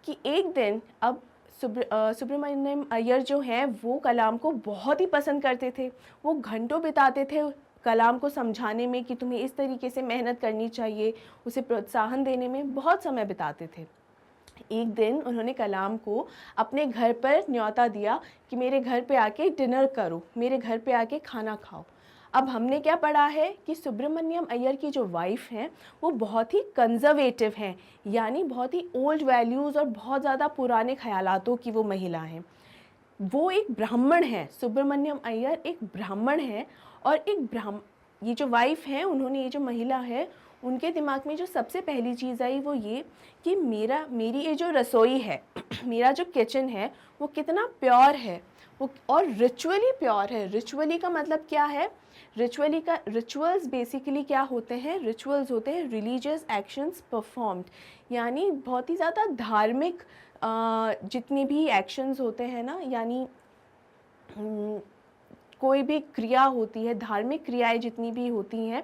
Speaker 2: कि एक दिन अब सुब्रमण्यम अय्यर जो हैं वो कलाम को बहुत ही पसंद करते थे. वो घंटों बिताते थे कलाम को समझाने में कि तुम्हें इस तरीके से मेहनत करनी चाहिए, उसे प्रोत्साहन देने में बहुत समय बिताते थे. एक दिन उन्होंने कलाम को अपने घर पर न्योता दिया कि मेरे घर पे आके डिनर करो, मेरे घर पे आके खाना खाओ. अब हमने क्या पढ़ा है कि सुब्रमण्यम अय्यर की जो वाइफ हैं वो बहुत ही कंजर्वेटिव हैं, यानी बहुत ही ओल्ड वैल्यूज़ और बहुत ज़्यादा पुराने ख्यालातों की वो महिला हैं. वो एक ब्राह्मण है, सुब्रमण्यम अय्यर एक ब्राह्मण है. और ये जो वाइफ हैं, उन्होंने, ये जो महिला है, उनके दिमाग में जो सबसे पहली चीज़ आई वो ये कि मेरी ये जो रसोई है मेरा जो किचन है वो कितना प्योर है, वो और रिचुअली प्योर है. रिचुअली का मतलब क्या है? रिचुअल्स बेसिकली क्या होते हैं? रिचुअल्स होते हैं रिलीजियस एक्शंस परफॉर्म्ड, यानी बहुत ही ज़्यादा धार्मिक जितनी भी एक्शंस होते हैं ना, यानी कोई भी क्रिया होती है, धार्मिक क्रियाएं जितनी भी होती हैं,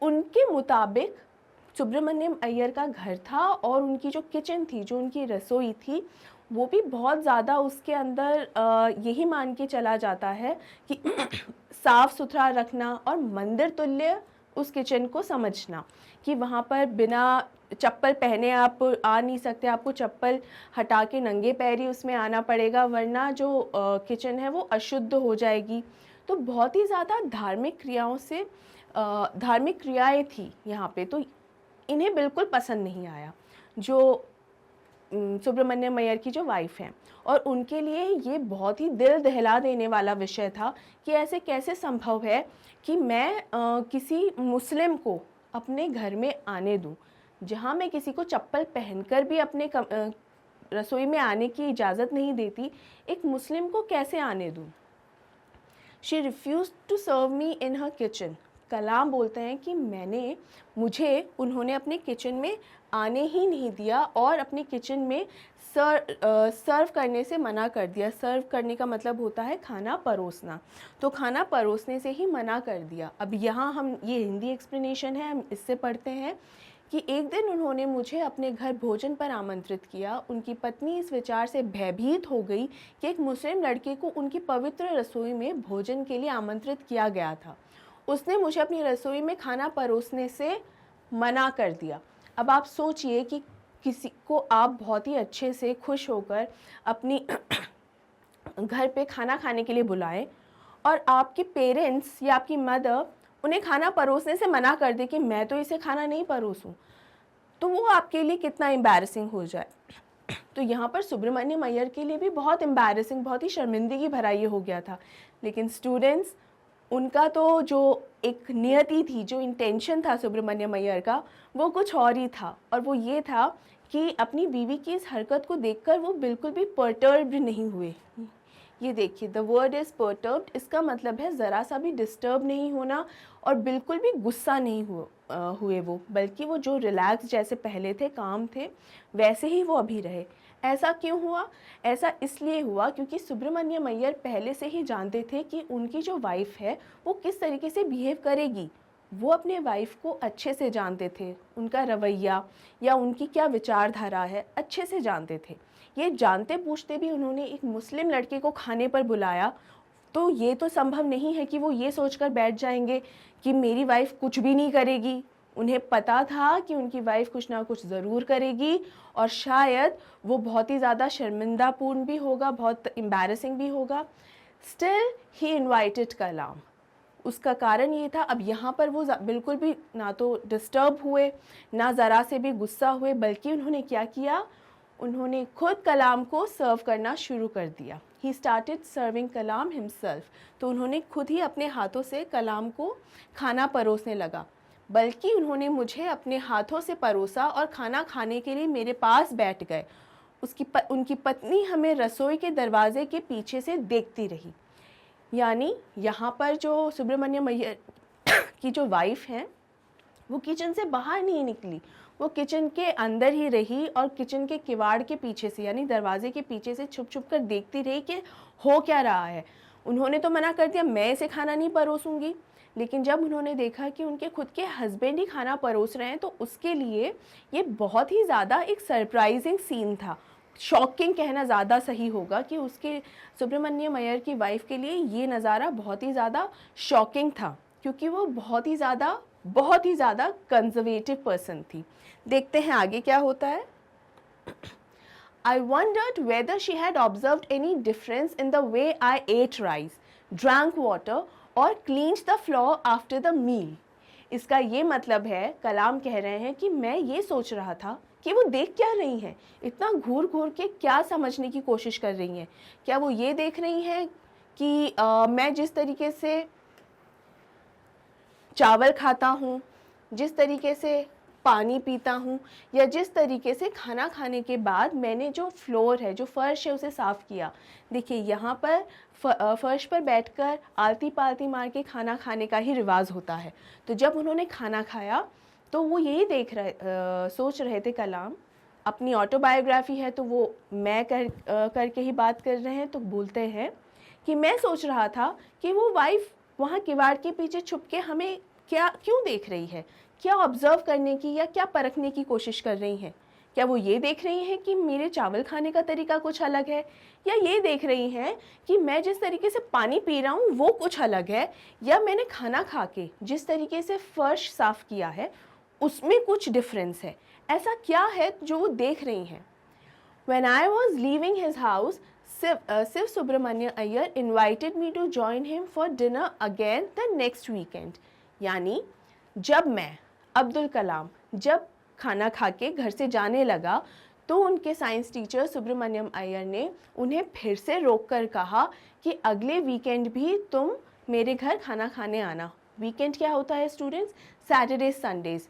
Speaker 2: उनके मुताबिक सुब्रमण्यम अय्यर का घर था और उनकी जो किचन थी, जो उनकी रसोई थी, वो भी बहुत ज़्यादा उसके अंदर यही मान के चला जाता है कि साफ़ सुथरा रखना और मंदिर तुल्य उस किचन को समझना कि वहाँ पर बिना चप्पल पहने आप आ नहीं सकते, आपको चप्पल हटा के नंगे पैरी उसमें आना पड़ेगा, वरना जो किचन है वो अशुद्ध हो जाएगी. तो बहुत ही ज़्यादा धार्मिक क्रियाएं थी यहाँ पे, तो इन्हें बिल्कुल पसंद नहीं आया जो सुब्रमण्यम अय्यर की जो वाइफ हैं. और उनके लिए ये बहुत ही दिल दहला देने वाला विषय था कि ऐसे कैसे संभव है कि मैं किसी मुस्लिम को अपने घर में आने दूं, जहां मैं किसी को चप्पल पहनकर भी अपने रसोई में आने की इजाज़त नहीं देती, एक मुस्लिम को कैसे आने दूं. She refuse to serve me in her kitchen. Kalam बोलते हैं कि मुझे उन्होंने अपने किचन में आने ही नहीं दिया और अपने किचन में सर्व करने से मना कर दिया. सर्व करने का मतलब होता है खाना परोसना, तो खाना परोसने से ही मना कर दिया. अब यहाँ हम, ये हिंदी एक्सप्लेनेशन है, हम इससे पढ़ते हैं कि एक दिन उन्होंने मुझे अपने घर भोजन पर आमंत्रित किया. उनकी पत्नी इस विचार से भयभीत हो गई कि एक मुस्लिम लड़के को उनकी पवित्र रसोई में भोजन के लिए आमंत्रित किया गया था. उसने मुझे अपनी रसोई में खाना परोसने से मना कर दिया. अब आप सोचिए कि किसी को आप बहुत ही अच्छे से खुश होकर अपनी घर पे खाना खाने के लिए बुलाएं और आपके पेरेंट्स या आपकी मदर उन्हें खाना परोसने से मना कर दे कि मैं तो इसे खाना नहीं परोसूं, तो वो आपके लिए कितना एम्बैरसिंग हो जाए. तो यहाँ पर सुब्रमण्यम अय्यर के लिए भी बहुत एम्बैरसिंग, बहुत ही शर्मिंदगी भरा ये हो गया था. लेकिन स्टूडेंट्स, उनका तो जो एक नियति थी, जो इंटेंशन था सुब्रमण्यम अय्यर का, वो कुछ और ही था. और वो ये था कि अपनी बीवी की इस हरकत को देखकर वो बिल्कुल भी पर्टर्ब्ड नहीं हुए. ये देखिए, द वर्ड इज़ पर्टर्ब्ड, इसका मतलब है ज़रा सा भी डिस्टर्ब नहीं होना और बिल्कुल भी गुस्सा नहीं हुए वो, बल्कि वो जो रिलैक्स जैसे पहले थे, काम थे, वैसे ही वो अभी रहे. ऐसा क्यों हुआ? ऐसा इसलिए हुआ क्योंकि सुब्रमण्यम अय्यर पहले से ही जानते थे कि उनकी जो वाइफ है वो किस तरीके से बिहेव करेगी. वो अपने वाइफ को अच्छे से जानते थे, उनका रवैया या उनकी क्या विचारधारा है अच्छे से जानते थे. ये जानते पूछते भी उन्होंने एक मुस्लिम लड़के को खाने पर बुलाया, तो ये तो संभव नहीं है कि वो ये सोचकर बैठ जाएंगे कि मेरी वाइफ कुछ भी नहीं करेगी. उन्हें पता था कि उनकी वाइफ कुछ ना कुछ ज़रूर करेगी और शायद वो बहुत ही ज़्यादा शर्मिंदापूर्ण भी होगा, बहुत एम्बैरसिंग भी होगा. स्टिल ही इन्वाइटेड कलाम. उसका कारण ये था, अब यहाँ पर वो बिल्कुल भी ना तो डिस्टर्ब हुए, ना ज़रा से भी गुस्सा हुए, बल्कि उन्होंने क्या किया, उन्होंने खुद कलाम को सर्व करना शुरू कर दिया. He started serving Kalam himself. तो उन्होंने खुद ही अपने हाथों से कलाम को खाना परोसने लगा. बल्कि उन्होंने मुझे अपने हाथों से परोसा और खाना खाने के लिए मेरे पास बैठ गए। उनकी पत्नी हमें रसोई के दरवाजे के पीछे से देखती रही। यानी यहाँ पर जो सुब्रमण्यम अय्यर की जो वाइफ हैं वो किचन से बाहर नहीं निकली, वो किचन के अंदर ही रही और किचन के किवाड़ के पीछे से यानी दरवाजे के पीछे से छुप छुप कर देखती रही कि हो क्या रहा है। उन्होंने तो मना कर दिया, मैं इसे खाना नहीं परोसूंगी, लेकिन जब उन्होंने देखा कि उनके खुद के हस्बैंड ही खाना परोस रहे हैं तो उसके लिए ये बहुत ही ज़्यादा एक सरप्राइजिंग सीन था। शॉकिंग कहना ज़्यादा सही होगा कि उसके सुब्रमण्यम अय्यर की वाइफ के लिए ये नज़ारा बहुत ही ज़्यादा शॉकिंग था, क्योंकि वो बहुत ही ज़्यादा कंजर्वेटिव पर्सन थी। देखते हैं आगे क्या होता है। I wondered whether she had observed any difference in the way I ate rice, drank water or cleaned the floor after the meal. इसका ये मतलब है, कलाम कह रहे हैं कि मैं ये सोच रहा था कि वो देख क्या रही हैं, इतना घूर घूर के क्या समझने की कोशिश कर रही हैं। क्या वो ये देख रही हैं कि मैं जिस तरीके से चावल खाता हूँ, जिस तरीके से पानी पीता हूँ, या जिस तरीके से खाना खाने के बाद मैंने जो फ्लोर है, जो फ़र्श है, उसे साफ़ किया। देखिए यहाँ पर फ़र्श पर बैठकर आलती पालती मार के खाना खाने का ही रिवाज होता है। तो जब उन्होंने खाना खाया तो वो यही सोच रहे थे कलाम, अपनी ऑटोबायोग्राफी है तो वो मैं करके ही बात कर रहे हैं, तो बोलते हैं कि मैं सोच रहा था कि वो वाइफ वहाँ किवाड़ के पीछे छुप के हमें क्यों देख रही है, क्या ऑब्ज़र्व करने की या क्या परखने की कोशिश कर रही हैं। क्या वो ये देख रही हैं कि मेरे चावल खाने का तरीका कुछ अलग है, या ये देख रही हैं कि मैं जिस तरीके से पानी पी रहा हूँ वो कुछ अलग है, या मैंने खाना खा के जिस तरीके से फ़र्श साफ़ किया है उसमें कुछ डिफरेंस है। ऐसा क्या है जो वो देख रही हैं। When I was leaving his house, Shiv Subramanya Iyer invited me to join him for dinner again the next weekend. यानी जब मैं अब्दुल कलाम जब खाना खा के घर से जाने लगा तो उनके साइंस टीचर सुब्रमण्यम अय्यर ने उन्हें फिर से रोक कर कहा कि अगले वीकेंड भी तुम मेरे घर खाना खाने आना। वीकेंड क्या होता है स्टूडेंट्स? सैटरडे संडेज,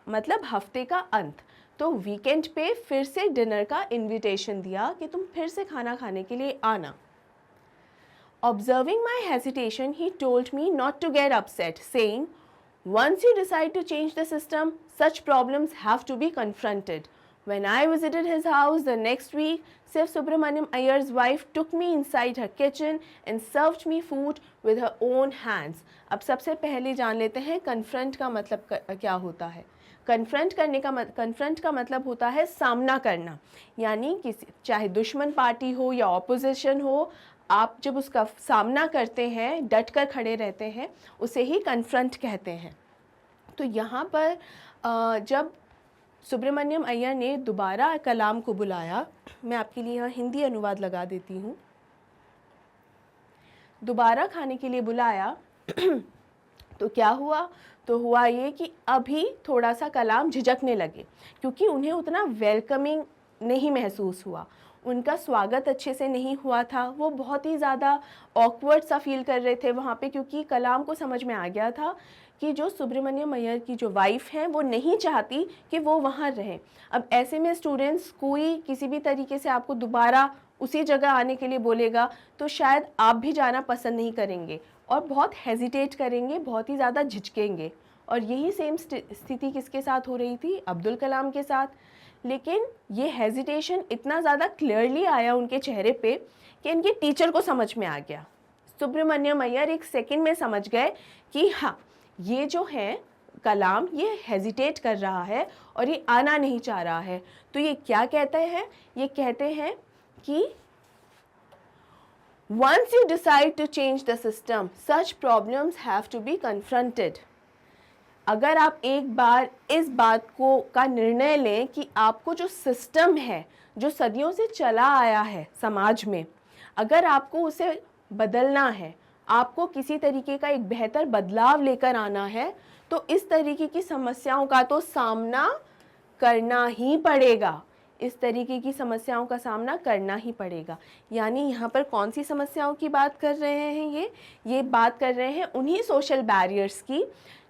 Speaker 2: मतलब हफ्ते का अंत। तो वीकेंड पे फिर से डिनर का इनविटेशन दिया कि तुम फिर से खाना खाने के लिए आना। Observing my hesitation, he told me not to get upset, saying, "Once you decide to change the system, such problems have to be confronted." When I visited his house the next week, Shiv Subramanyam Iyer's wife took me inside her kitchen and served me food with her own hands. अब सबसे पहले जान लेते हैं confront का मतलब क्या होता है। कन्फ्रंट का मतलब होता है सामना करना, यानी किसी चाहे दुश्मन पार्टी हो या ऑपोजिशन हो, आप जब उसका सामना करते हैं, डट कर खड़े रहते हैं, उसे ही कन्फ्रंट कहते हैं। तो यहाँ पर जब सुब्रमण्यम अय्यर ने दोबारा कलाम को बुलाया, मैं आपके लिए यहाँ हिंदी अनुवाद लगा देती हूँ। दोबारा खाने के लिए बुलाया तो क्या हुआ? तो हुआ ये कि अभी थोड़ा सा कलाम झिझकने लगे, क्योंकि उन्हें उतना वेलकमिंग नहीं महसूस हुआ, उनका स्वागत अच्छे से नहीं हुआ था। वो बहुत ही ज़्यादा ऑकवर्ड सा फील कर रहे थे वहाँ पे, क्योंकि कलाम को समझ में आ गया था कि जो सुब्रमण्यम अय्यर की जो वाइफ हैं वो नहीं चाहती कि वो वहाँ रहें। अब ऐसे में स्टूडेंट्स, कोई किसी भी तरीके से आपको दोबारा उसी जगह आने के लिए बोलेगा तो शायद आप भी जाना पसंद नहीं करेंगे और बहुत हेजिटेट करेंगे, बहुत ही ज़्यादा झिझकेंगे। और यही सेम स्थिति किसके साथ हो रही थी? अब्दुल कलाम के साथ। लेकिन ये हेजिटेशन इतना ज़्यादा क्लियरली आया उनके चेहरे पे कि इनके टीचर को समझ में आ गया। सुब्रमण्यम अय्यर एक सेकंड में समझ गए कि हाँ, ये जो है कलाम, ये हेजिटेट कर रहा है और ये आना नहीं चाह रहा है। तो ये क्या कहते हैं? ये कहते हैं कि once you decide to change the system, such problems have to be confronted. अगर आप एक बार इस बात का निर्णय लें कि आपको जो सिस्टम है, जो सदियों से चला आया है समाज में, अगर आपको उसे बदलना है, आपको किसी तरीके का एक बेहतर बदलाव लेकर आना है, तो इस तरीके की समस्याओं का तो सामना करना ही पड़ेगा। इस तरीके की समस्याओं का सामना करना ही पड़ेगा। यानी यहाँ पर कौन सी समस्याओं की बात कर रहे हैं ये बात कर रहे हैं उन्हीं सोशल बैरियर्स की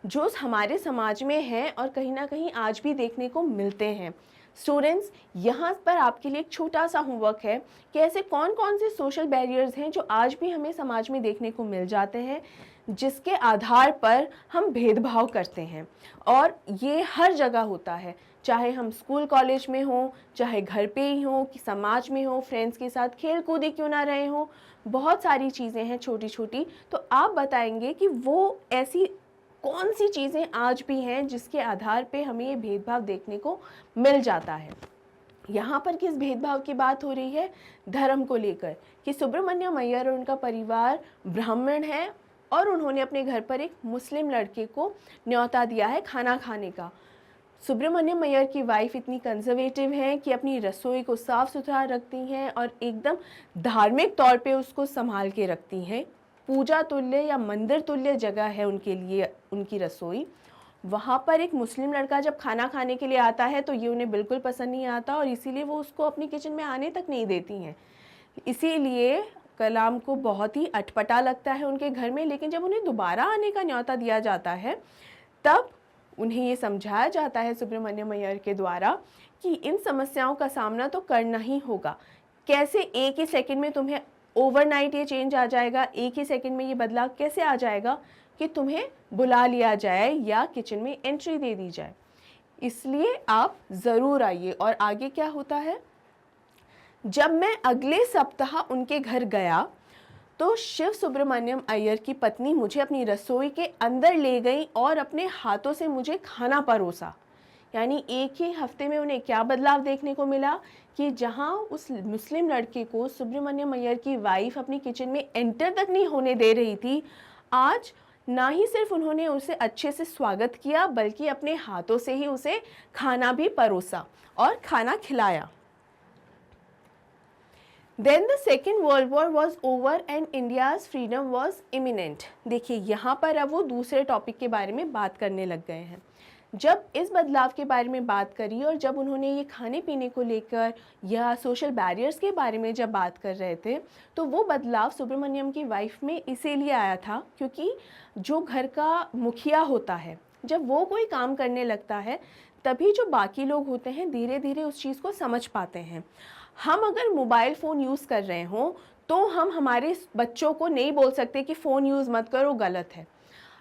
Speaker 2: जो हमारे समाज में हैं और कहीं ना कहीं आज भी देखने को मिलते हैं। स्टूडेंट्स, यहाँ पर आपके लिए एक छोटा सा होमवर्क है कि ऐसे कौन कौन से सोशल बैरियर्स हैं जो आज भी हमें समाज में देखने को मिल जाते हैं, जिसके आधार पर हम भेदभाव करते हैं। और ये हर जगह होता है, चाहे हम स्कूल कॉलेज में हों, चाहे घर पे ही हों, कि समाज में हो, फ्रेंड्स के साथ खेल कूद क्यों ना रहे हों, बहुत सारी चीज़ें हैं छोटी छोटी। तो आप बताएंगे कि वो ऐसी कौन सी चीज़ें आज भी हैं जिसके आधार पे हमें ये भेदभाव देखने को मिल जाता है। यहाँ पर किस भेदभाव की बात हो रही है? धर्म को लेकर, कि सुब्रमण्यम अय्यर और उनका परिवार ब्राह्मण है और उन्होंने अपने घर पर एक मुस्लिम लड़के को न्योता दिया है खाना खाने का। सुब्रमण्यम अय्यर की वाइफ इतनी कंजर्वेटिव हैं कि अपनी रसोई को साफ़ सुथरा रखती हैं और एकदम धार्मिक तौर पे उसको संभाल के रखती हैं। पूजा तुल्य या मंदिर तुल्य जगह है उनके लिए उनकी रसोई। वहाँ पर एक मुस्लिम लड़का जब खाना खाने के लिए आता है तो ये उन्हें बिल्कुल पसंद नहीं आता और इसीलिए वो उसको अपनी किचन में आने तक नहीं देती हैं। इसीलिए कलाम को बहुत ही अटपटा लगता है उनके घर में। लेकिन जब उन्हें दोबारा आने का न्योता दिया जाता है तब उन्हें ये समझाया जाता है सुब्रमण्यम अय्यर के द्वारा कि इन समस्याओं का सामना तो करना ही होगा। कैसे एक ही सेकंड में तुम्हें ओवरनाइट ये चेंज आ जाएगा, एक ही सेकंड में ये बदलाव कैसे आ जाएगा कि तुम्हें बुला लिया जाए या किचन में एंट्री दे दी जाए। इसलिए आप ज़रूर आइए। और आगे क्या होता है? जब मैं अगले सप्ताह उनके घर गया तो शिव सुब्रमण्यम अय्यर की पत्नी मुझे अपनी रसोई के अंदर ले गई और अपने हाथों से मुझे खाना परोसा। यानी एक ही हफ्ते में उन्हें क्या बदलाव देखने को मिला कि जहां उस मुस्लिम लड़के को सुब्रमण्यम अय्यर की वाइफ अपनी किचन में एंटर तक नहीं होने दे रही थी, आज ना ही सिर्फ उन्होंने उसे अच्छे से स्वागत किया बल्कि अपने हाथों से ही उसे खाना भी परोसा और खाना खिलाया। Then the Second World War was over and India's freedom was imminent। देखिए यहाँ पर अब वो दूसरे टॉपिक के बारे में बात करने लग गए हैं। जब इस बदलाव के बारे में बात करी और जब उन्होंने ये खाने पीने को लेकर या सोशल बैरियर्स के बारे में जब बात कर रहे थे तो वो बदलाव सुब्रमण्यम की वाइफ में इसीलिए आया था क्योंकि जो घर का मुखिया होता है जब वो कोई काम करने लगता है तभी जो बाकी लोग होते हैं धीरे धीरे उस चीज़ को समझ पाते हैं। हम अगर मोबाइल फ़ोन यूज़ कर रहे हों तो हम हमारे बच्चों को नहीं बोल सकते कि फ़ोन यूज़ मत करो, गलत है।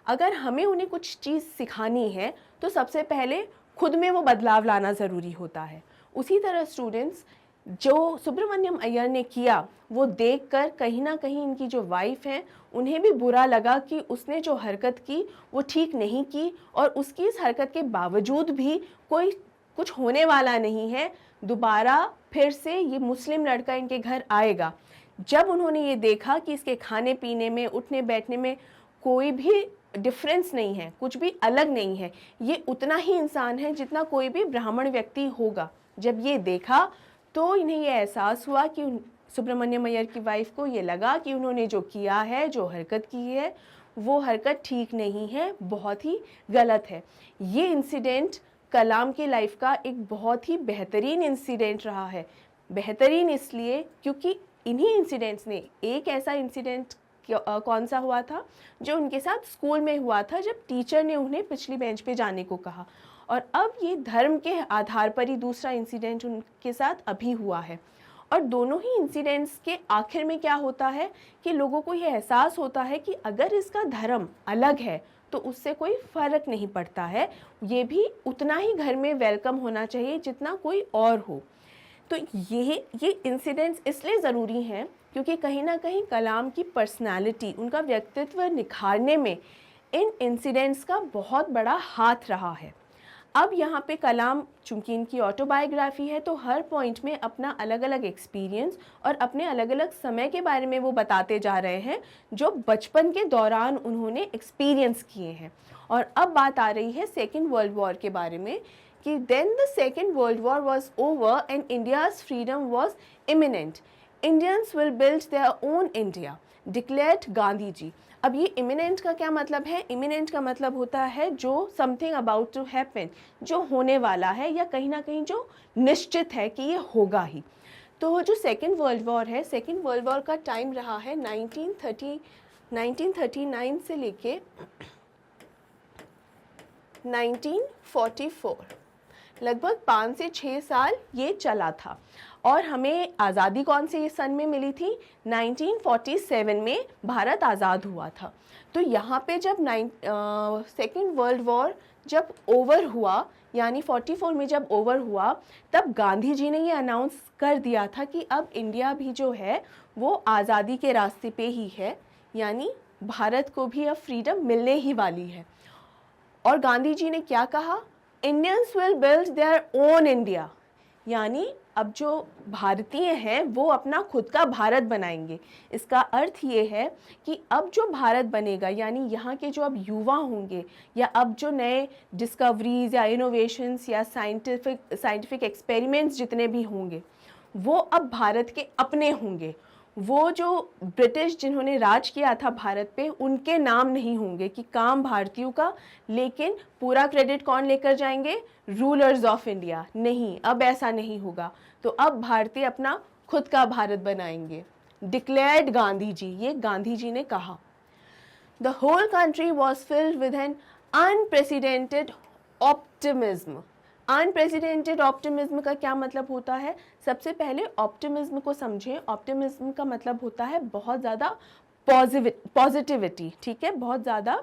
Speaker 2: अगर हमें उन्हें कुछ चीज़ सिखानी है तो सबसे पहले खुद में वो बदलाव लाना ज़रूरी होता है। उसी तरह स्टूडेंट्स, जो सुब्रमण्यम अय्यर ने किया वो देखकर कहीं ना कहीं इनकी जो वाइफ हैं उन्हें भी बुरा लगा कि उसने जो हरकत की वो ठीक नहीं की और उसकी इस हरकत के बावजूद भी कोई कुछ होने वाला नहीं है, दोबारा फिर से ये मुस्लिम लड़का इनके घर आएगा। जब उन्होंने ये देखा कि इसके खाने पीने में, उठने बैठने में कोई भी डिफरेंस नहीं है, कुछ भी अलग नहीं है, ये उतना ही इंसान है जितना कोई भी ब्राह्मण व्यक्ति होगा, जब ये देखा तो इन्हें ये एहसास हुआ कि सुब्रमण्यम अय्यर की वाइफ को ये लगा कि उन्होंने जो किया है, जो हरकत की है, वो हरकत ठीक नहीं है, बहुत ही गलत है। ये इंसिडेंट कलाम की लाइफ का एक बहुत ही बेहतरीन इंसिडेंट रहा है। बेहतरीन इसलिए क्योंकि इन्हीं इंसिडेंट्स ने, एक ऐसा इंसिडेंट कौन सा हुआ था जो उनके साथ स्कूल में हुआ था जब टीचर ने उन्हें पिछली बेंच पे जाने को कहा, और अब ये धर्म के आधार पर ही दूसरा इंसिडेंट उनके साथ अभी हुआ है। और दोनों ही इंसिडेंट्स के आखिर में क्या होता है कि लोगों को ये एहसास होता है कि अगर इसका धर्म अलग है तो उससे कोई फ़र्क नहीं पड़ता है, ये भी उतना ही घर में वेलकम होना चाहिए जितना कोई और हो। तो ये इंसिडेंट्स इसलिए ज़रूरी हैं क्योंकि कहीं ना कहीं कलाम की पर्सनालिटी, उनका व्यक्तित्व निखारने में इन इंसिडेंट्स का बहुत बड़ा हाथ रहा है। अब यहाँ पे कलाम, चूँकि इनकी ऑटोबायोग्राफी है तो हर पॉइंट में अपना अलग अलग एक्सपीरियंस और अपने अलग अलग समय के बारे में वो बताते जा रहे हैं जो बचपन के दौरान उन्होंने एक्सपीरियंस किए हैं। और अब बात आ रही है सेकेंड वर्ल्ड वॉर के बारे में कि then the Second World War was over and India's freedom was imminent. Indians will build their own India, declared Gandhi ji. अब ये इमिनेंट का क्या मतलब है? इमिनेंट का मतलब होता है जो समथिंग अबाउट टू हैपन, जो होने वाला है या कहीं ना कहीं जो निश्चित है कि ये होगा ही। तो जो सेकेंड वर्ल्ड वॉर है, सेकेंड वर्ल्ड वॉर का टाइम रहा है 1939 से लेके 1944, लगभग 5 से 6 साल ये चला था। और हमें आज़ादी कौन से सन में मिली थी? 1947 में भारत आज़ाद हुआ था। तो यहाँ पे जब सेकेंड वर्ल्ड वॉर जब ओवर हुआ, यानी 44 में जब ओवर हुआ, तब गांधी जी ने ये अनाउंस कर दिया था कि अब इंडिया भी जो है वो आज़ादी के रास्ते पे ही है, यानी भारत को भी अब फ्रीडम मिलने ही वाली है। और गांधी जी ने क्या कहा? Indians will build their own India, यानी अब जो भारतीय हैं वो अपना खुद का भारत बनाएंगे। इसका अर्थ ये है कि अब जो भारत बनेगा, यानी यहाँ के जो अब युवा होंगे या अब जो नए डिस्कवरीज या इनोवेशंस या साइंटिफिक एक्सपेरिमेंट्स जितने भी होंगे वो अब भारत के अपने होंगे। वो जो ब्रिटिश जिन्होंने राज किया था भारत पे, उनके नाम नहीं होंगे कि काम भारतीयों का, लेकिन पूरा क्रेडिट कौन लेकर जाएंगे? Rulers of India. नहीं, अब ऐसा नहीं होगा। तो अब भारतीय अपना खुद का भारत बनाएंगे। डिक्लेयर्ड गांधी जी, ये गांधी जी ने कहा। The whole country was filled with an unprecedented optimism. Unprecedented optimism का क्या मतलब होता है? सबसे पहले ऑप्टिमिज्म को समझें। ऑप्टिमिज्म का मतलब होता है बहुत ज़्यादा पॉजिटिविटी, ठीक है, बहुत ज़्यादा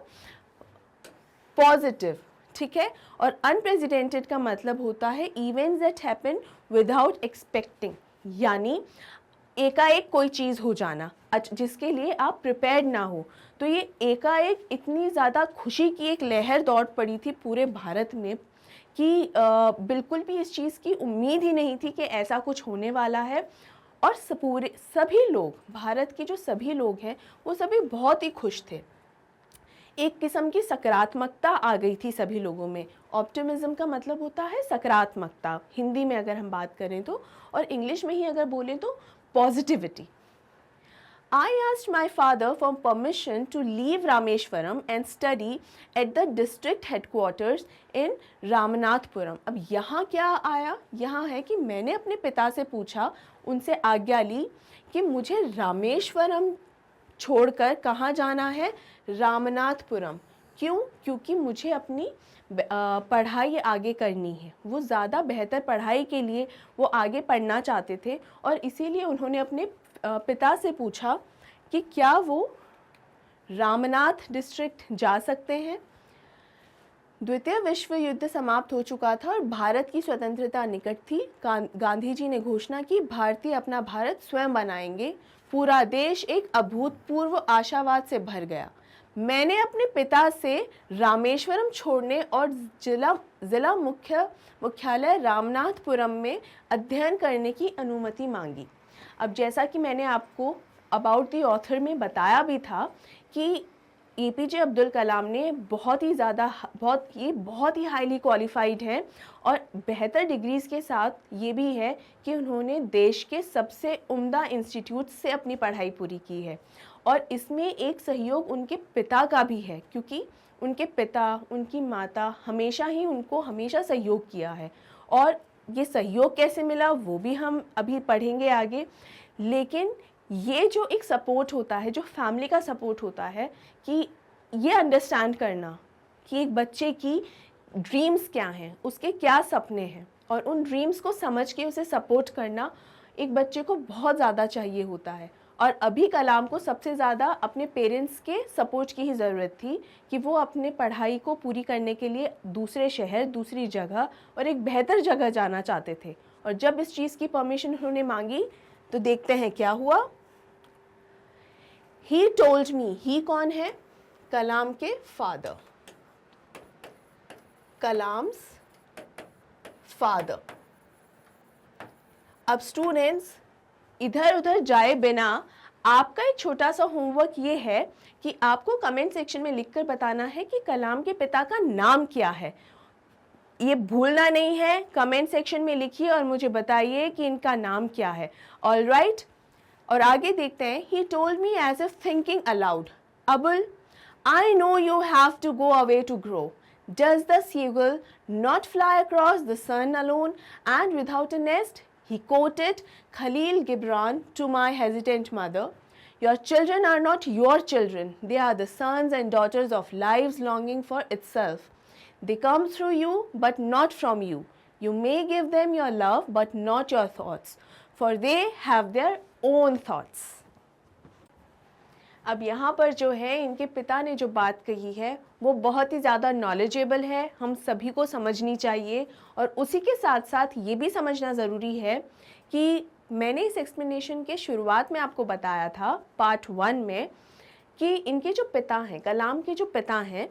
Speaker 2: पॉजिटिव, ठीक है। और अनप्रेसिडेंटेड का मतलब होता है events that happen without expecting, यानी एकाएक कोई चीज़ हो जाना जिसके लिए आप प्रिपेयर्ड ना हो। तो ये एकाएक इतनी ज़्यादा खुशी की एक लहर दौड़ पड़ी थी पूरे भारत में कि बिल्कुल भी इस चीज़ की उम्मीद ही नहीं थी कि ऐसा कुछ होने वाला है। और सभी लोग, भारत के जो सभी लोग हैं वो सभी बहुत ही खुश थे। एक किस्म की सकारात्मकता आ गई थी सभी लोगों में। ऑप्टिमिज्म का मतलब होता है सकारात्मकता, हिंदी में अगर हम बात करें तो, और इंग्लिश में ही अगर बोलें तो positivity. I asked my father for permission to leave Rameshwaram and study at the district headquarters in Ramanathapuram. अब यहाँ क्या आया? यहाँ है कि मैंने अपने पिता से पूछा, उनसे आज्ञा ली कि मुझे रामेश्वरम छोड़कर कहाँ जाना है? रामनाथपुरम। क्यों? क्योंकि मुझे अपनी पढ़ाई आगे करनी है। वो ज़्यादा बेहतर पढ़ाई के लिए वो आगे पढ़ना चाहते थे और इसीलिए उन्होंने अपने पिता से पूछा कि क्या वो रामनाथ डिस्ट्रिक्ट जा सकते हैं। द्वितीय विश्व युद्ध समाप्त हो चुका था और भारत की स्वतंत्रता निकट थी। गांधी जी ने घोषणा की, भारतीय अपना भारत स्वयं बनाएंगे। पूरा देश एक अभूतपूर्व आशावाद से भर गया। मैंने अपने पिता से रामेश्वरम छोड़ने और जिला मुख्यालय रामनाथपुरम में अध्ययन करने की अनुमति मांगी। अब जैसा कि मैंने आपको अबाउट द ऑथर में बताया भी था कि एपीजे अब्दुल कलाम ने बहुत ही हाईली क्वालिफाइड हैं और बेहतर डिग्रीज़ के साथ ये भी है कि उन्होंने देश के सबसे उम्दा इंस्टीट्यूट से अपनी पढ़ाई पूरी की है। और इसमें एक सहयोग उनके पिता का भी है, क्योंकि उनके पिता, उनकी माता हमेशा सहयोग किया है। और ये सहयोग कैसे मिला वो भी हम अभी पढ़ेंगे आगे। लेकिन ये जो एक सपोर्ट होता है, जो फैमिली का सपोर्ट होता है, कि ये अंडरस्टैंड करना कि एक बच्चे की ड्रीम्स क्या हैं, उसके क्या सपने हैं, और उन ड्रीम्स को समझ के उसे सपोर्ट करना एक बच्चे को बहुत ज़्यादा चाहिए होता है। और अभी कलाम को सबसे ज़्यादा अपने पेरेंट्स के सपोर्ट की ही ज़रूरत थी कि वो अपने पढ़ाई को पूरी करने के लिए दूसरे शहर, दूसरी जगह और एक बेहतर जगह जाना चाहते थे। और जब इस चीज़ की परमिशन उन्होंने मांगी तो देखते हैं क्या हुआ। ही टोल्ड मी, ही कौन है? कलाम के फादर, कलाम्स फादर। अब स्टूडेंट्स, इधर उधर जाए बिना आपका एक छोटा सा होमवर्क ये है कि आपको कमेंट सेक्शन में लिखकर बताना है कि कलाम के पिता का नाम क्या है। ये भूलना नहीं है, कमेंट सेक्शन में लिखिए और मुझे बताइए कि इनका नाम क्या है। ऑल राइट, और आगे देखते हैं। He told me as if thinking aloud. Abul, I know you have to go away to grow. Does the seagull not fly across the sun alone and without a nest? He quoted Khalil Gibran to my hesitant mother. Your children are not your children. They are the sons and daughters of lives longing for itself. They come through you, but not from you. You may give them your love, but not your thoughts, for they have their own thoughts. अब यहाँ पर जो है इनके पिता ने जो बात कही है वो बहुत ही ज़्यादा नॉलेजेबल है, हम सभी को समझनी चाहिए। और उसी के साथ साथ ये भी समझना ज़रूरी है कि मैंने इस एक्सप्लेनेशन के शुरुआत में आपको बताया था पार्ट 1 में कि इनके जो पिता हैं, कलाम के जो पिता हैं,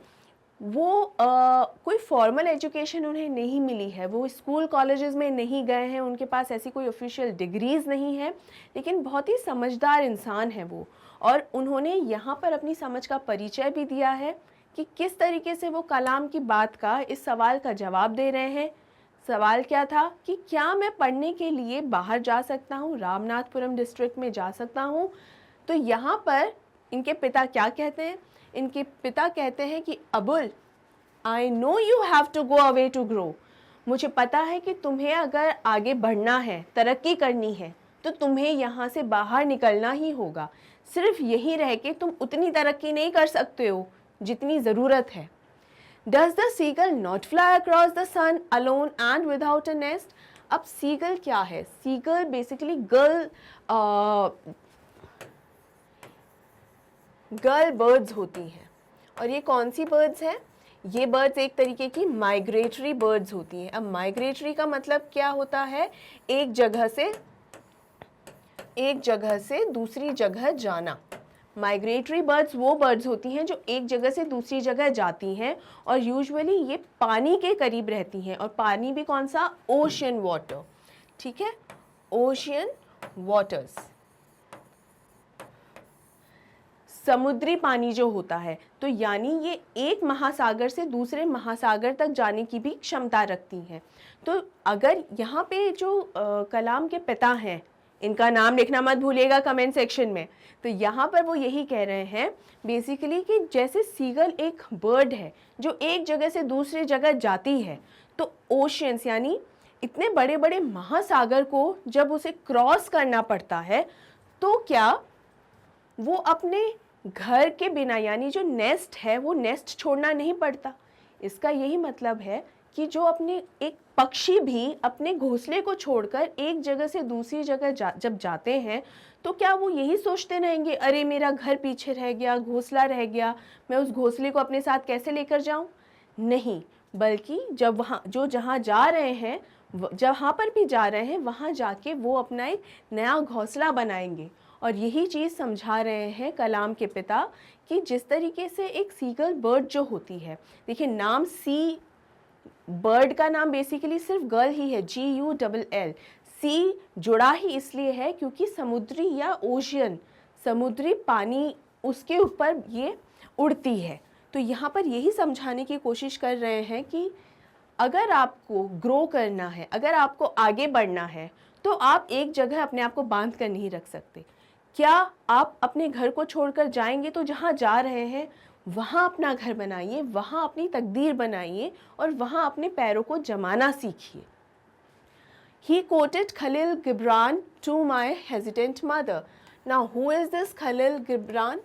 Speaker 2: वो कोई फॉर्मल एजुकेशन उन्हें नहीं मिली है, वो स्कूल कॉलेजेस में नहीं गए हैं, उनके पास ऐसी कोई ऑफिशियल डिग्रीज़ नहीं है, लेकिन बहुत ही समझदार इंसान है वो। और उन्होंने यहाँ पर अपनी समझ का परिचय भी दिया है कि किस तरीके से वो कलाम की बात का, इस सवाल का जवाब दे रहे हैं। सवाल क्या था कि क्या मैं पढ़ने के लिए बाहर जा सकता हूँ, रामनाथपुरम डिस्ट्रिक्ट में जा सकता हूँ। तो यहाँ पर इनके पिता क्या कहते हैं? इनके पिता कहते हैं कि Abul, I know you have to go away to grow. मुझे पता है कि तुम्हें अगर आगे बढ़ना है, तरक्की करनी है, तो तुम्हें यहाँ से बाहर निकलना ही होगा। सिर्फ यहीं रह के तुम उतनी तरक्की नहीं कर सकते हो जितनी ज़रूरत है। Does the seagull not fly across the sun alone and without a nest? अब seagull क्या है? Seagull basically गर्ल बर्ड्स होती हैं। और ये कौन सी बर्ड्स हैं? ये बर्ड्स एक तरीके की माइग्रेटरी बर्ड्स होती हैं। अब माइग्रेटरी का मतलब क्या होता है? एक जगह से दूसरी जगह जाना। माइग्रेटरी बर्ड्स वो बर्ड्स होती हैं जो एक जगह से दूसरी जगह जाती हैं और यूजुअली ये पानी के करीब रहती हैं। और पानी भी कौन सा? ओशियन वाटर, ठीक है, ओशियन वाटर्स, समुद्री पानी जो होता है। तो यानी ये एक महासागर से दूसरे महासागर तक जाने की भी क्षमता रखती हैं। तो अगर यहाँ पे जो कलाम के पिता हैं, इनका नाम लिखना मत भूलिएगा कमेंट सेक्शन में, तो यहाँ पर वो यही कह रहे हैं बेसिकली कि जैसे सीगल एक बर्ड है जो एक जगह से दूसरी जगह जाती है, तो ओशियंस यानी इतने बड़े बड़े महासागर को जब उसे क्रॉस करना पड़ता है, तो क्या वो अपने घर के बिना, यानी जो नेस्ट है वो नेस्ट छोड़ना नहीं पड़ता। इसका यही मतलब है कि जो अपने एक पक्षी भी अपने घोंसले को छोड़कर एक जगह से दूसरी जगह जब जाते हैं, तो क्या वो यही सोचते रहेंगे, अरे मेरा घर पीछे रह गया, घोंसला रह गया, मैं उस घोंसले को अपने साथ कैसे लेकर जाऊं? नहीं, बल्कि जब जहाँ जा रहे हैं, जहाँ पर भी जा रहे हैं, वहाँ जाके वो अपना एक नया घोंसला बनाएंगे। और यही चीज़ समझा रहे हैं कलाम के पिता कि जिस तरीके से एक सीगल बर्ड जो होती है, देखिए नाम सी बर्ड का नाम बेसिकली सिर्फ गर्ल ही है, GULL। सी जुड़ा ही इसलिए है क्योंकि समुद्री या ओशियन, समुद्री पानी, उसके ऊपर ये उड़ती है। तो यहाँ पर यही समझाने की कोशिश कर रहे हैं कि अगर आपको ग्रो करना है, अगर आपको आगे बढ़ना है, तो आप एक जगह अपने आप को बांध कर नहीं रख सकते। क्या आप अपने घर को छोड़कर जाएंगे तो जहाँ जा रहे हैं वहाँ अपना घर बनाइए, वहाँ अपनी तकदीर बनाइए और वहाँ अपने पैरों को जमाना सीखिए। He quoted Khalil Gibran to my hesitant mother. Now, who is this Khalil Gibran?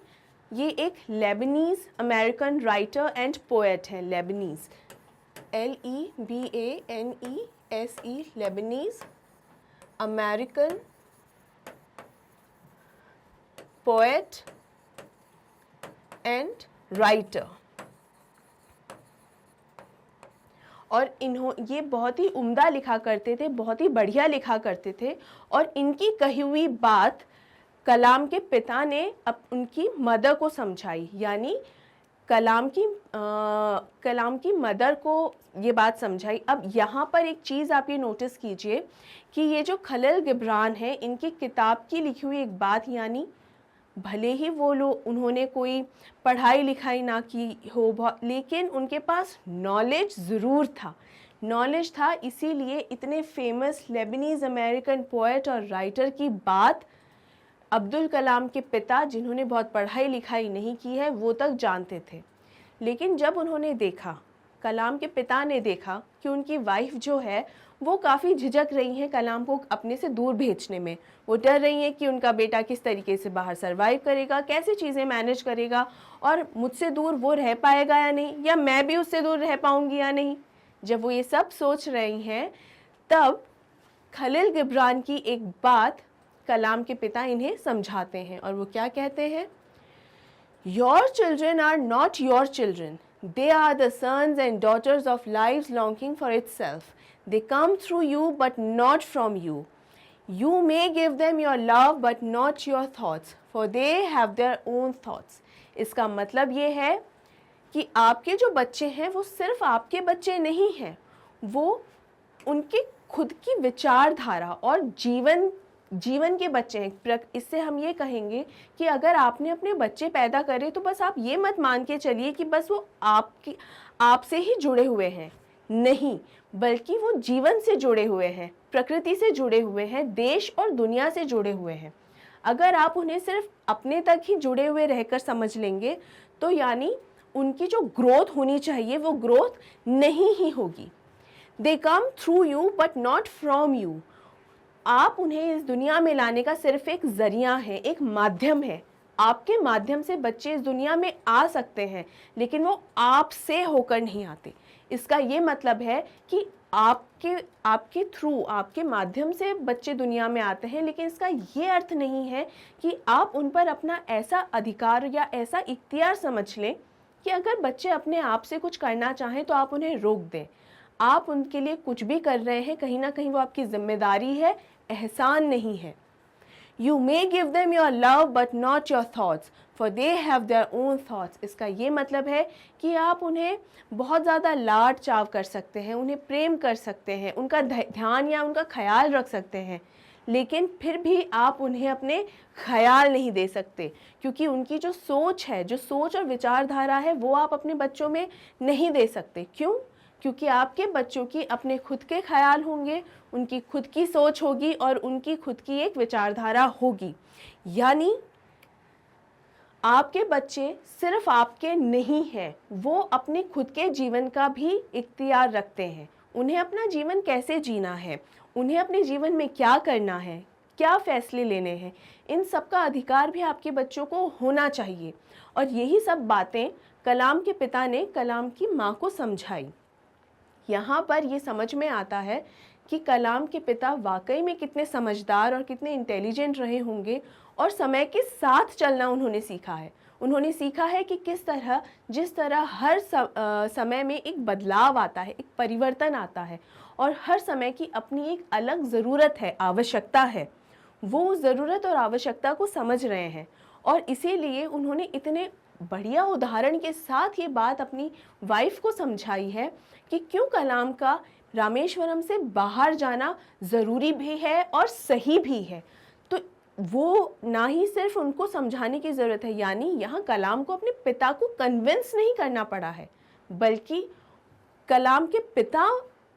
Speaker 2: ये एक Lebanese American writer and poet हैं। Lebanese, LEBANESE, Lebanese American poet and writer. और ये बहुत ही उम्दा लिखा करते थे, बहुत ही बढ़िया लिखा करते थे। और इनकी कही हुई बात कलाम के पिता ने उनकी मदर को समझाई, यानी कलाम की मदर को ये बात समझाई। अब यहाँ पर एक चीज़ आप ये नोटिस कीजिए कि ये जो खलील गिब्रान है, इनकी किताब की लिखी हुई एक बात, यानी भले ही वो लोग, उन्होंने कोई पढ़ाई लिखाई ना की हो, लेकिन उनके पास नॉलेज ज़रूर था, नॉलेज था। इसीलिए इतने फेमस लेबनीज़ अमेरिकन पोएट और राइटर की बात अब्दुल कलाम के पिता, जिन्होंने बहुत पढ़ाई लिखाई नहीं की है, वो तक जानते थे। लेकिन जब उन्होंने देखा, कलाम के पिता ने देखा कि उनकी वाइफ जो है वो काफ़ी झिझक रही हैं कलाम को अपने से दूर भेजने में। वो डर रही हैं कि उनका बेटा किस तरीके से बाहर सर्वाइव करेगा, कैसे चीज़ें मैनेज करेगा, और मुझसे दूर वो रह पाएगा या नहीं, या मैं भी उससे दूर रह पाऊंगी या नहीं। जब वो ये सब सोच रही हैं, तब खलील गिब्रान की एक बात कलाम के पिता इन्हें समझाते हैं, और वो क्या कहते हैं? Your children are not your children. They are the sons and daughters of life's longing for itself. They come through you but not from you. You may give them your love but not your thoughts, for they have their own thoughts. इसका मतलब ये है कि आपके जो बच्चे हैं वो सिर्फ आपके बच्चे नहीं हैं, वो उनकी खुद की विचारधारा और जीवन के बच्चे हैं। इससे हम ये कहेंगे कि अगर आपने अपने बच्चे पैदा करे तो बस आप ये मत मान के चलिए कि बस वो आपसे ही जुड़े हुए हैं, नहीं, बल्कि वो जीवन से जुड़े हुए हैं, प्रकृति से जुड़े हुए हैं, देश और दुनिया से जुड़े हुए हैं। अगर आप उन्हें सिर्फ अपने तक ही जुड़े हुए रहकर समझ लेंगे तो यानी उनकी जो ग्रोथ होनी चाहिए वो ग्रोथ नहीं ही होगी। They come through you but not from you. आप उन्हें इस दुनिया में लाने का सिर्फ एक जरिया है, एक माध्यम है। आपके माध्यम से बच्चे इस दुनिया में आ सकते हैं, लेकिन वो आपसे होकर नहीं आते। इसका ये मतलब है कि आपके थ्रू, आपके माध्यम से बच्चे दुनिया में आते हैं, लेकिन इसका ये अर्थ नहीं है कि आप उन पर अपना ऐसा अधिकार या ऐसा इख्तियार समझ लें कि अगर बच्चे अपने आप से कुछ करना चाहें तो आप उन्हें रोक दें। आप उनके लिए कुछ भी कर रहे हैं, कहीं ना कहीं वो आपकी जिम्मेदारी है, एहसान नहीं है। You may give them your love but not your thoughts, for they have their own thoughts. इसका ये मतलब है कि आप उन्हें बहुत ज़्यादा लाड चाव कर सकते हैं, उन्हें प्रेम कर सकते हैं, उनका ध्यान या उनका ख्याल रख सकते हैं, लेकिन फिर भी आप उन्हें अपने ख्याल नहीं दे सकते, क्योंकि उनकी जो सोच है, जो सोच और विचारधारा है, वो आप अपने बच्चों में नहीं दे सकते। क्यों? क्योंकि आपके बच्चों की अपने खुद के ख्याल होंगे, उनकी खुद की सोच होगी और उनकी खुद की एक विचारधारा होगी। यानी आपके बच्चे सिर्फ आपके नहीं हैं, वो अपने खुद के जीवन का भी इख्तियार रखते हैं। उन्हें अपना जीवन कैसे जीना है, उन्हें अपने जीवन में क्या करना है, क्या फैसले लेने हैं, इन सब का अधिकार भी आपके बच्चों को होना चाहिए। और यही सब बातें कलाम के पिता ने कलाम की माँ को समझाई। यहाँ पर ये समझ में आता है कि कलाम के पिता वाकई में कितने समझदार और कितने इंटेलिजेंट रहे होंगे, और समय के साथ चलना उन्होंने सीखा है। उन्होंने सीखा है कि किस तरह, जिस तरह हर समय में एक बदलाव आता है, एक परिवर्तन आता है, और हर समय की अपनी एक अलग ज़रूरत है, आवश्यकता है। वो ज़रूरत और आवश्यकता को समझ रहे हैं, और इसीलिए उन्होंने इतने बढ़िया उदाहरण के साथ ये बात अपनी वाइफ को समझाई है कि क्यों कलाम का रामेश्वरम से बाहर जाना ज़रूरी भी है और सही भी है। तो वो ना ही सिर्फ उनको समझाने की ज़रूरत है, यानी यहाँ कलाम को अपने पिता को कन्विंस नहीं करना पड़ा है, बल्कि कलाम के पिता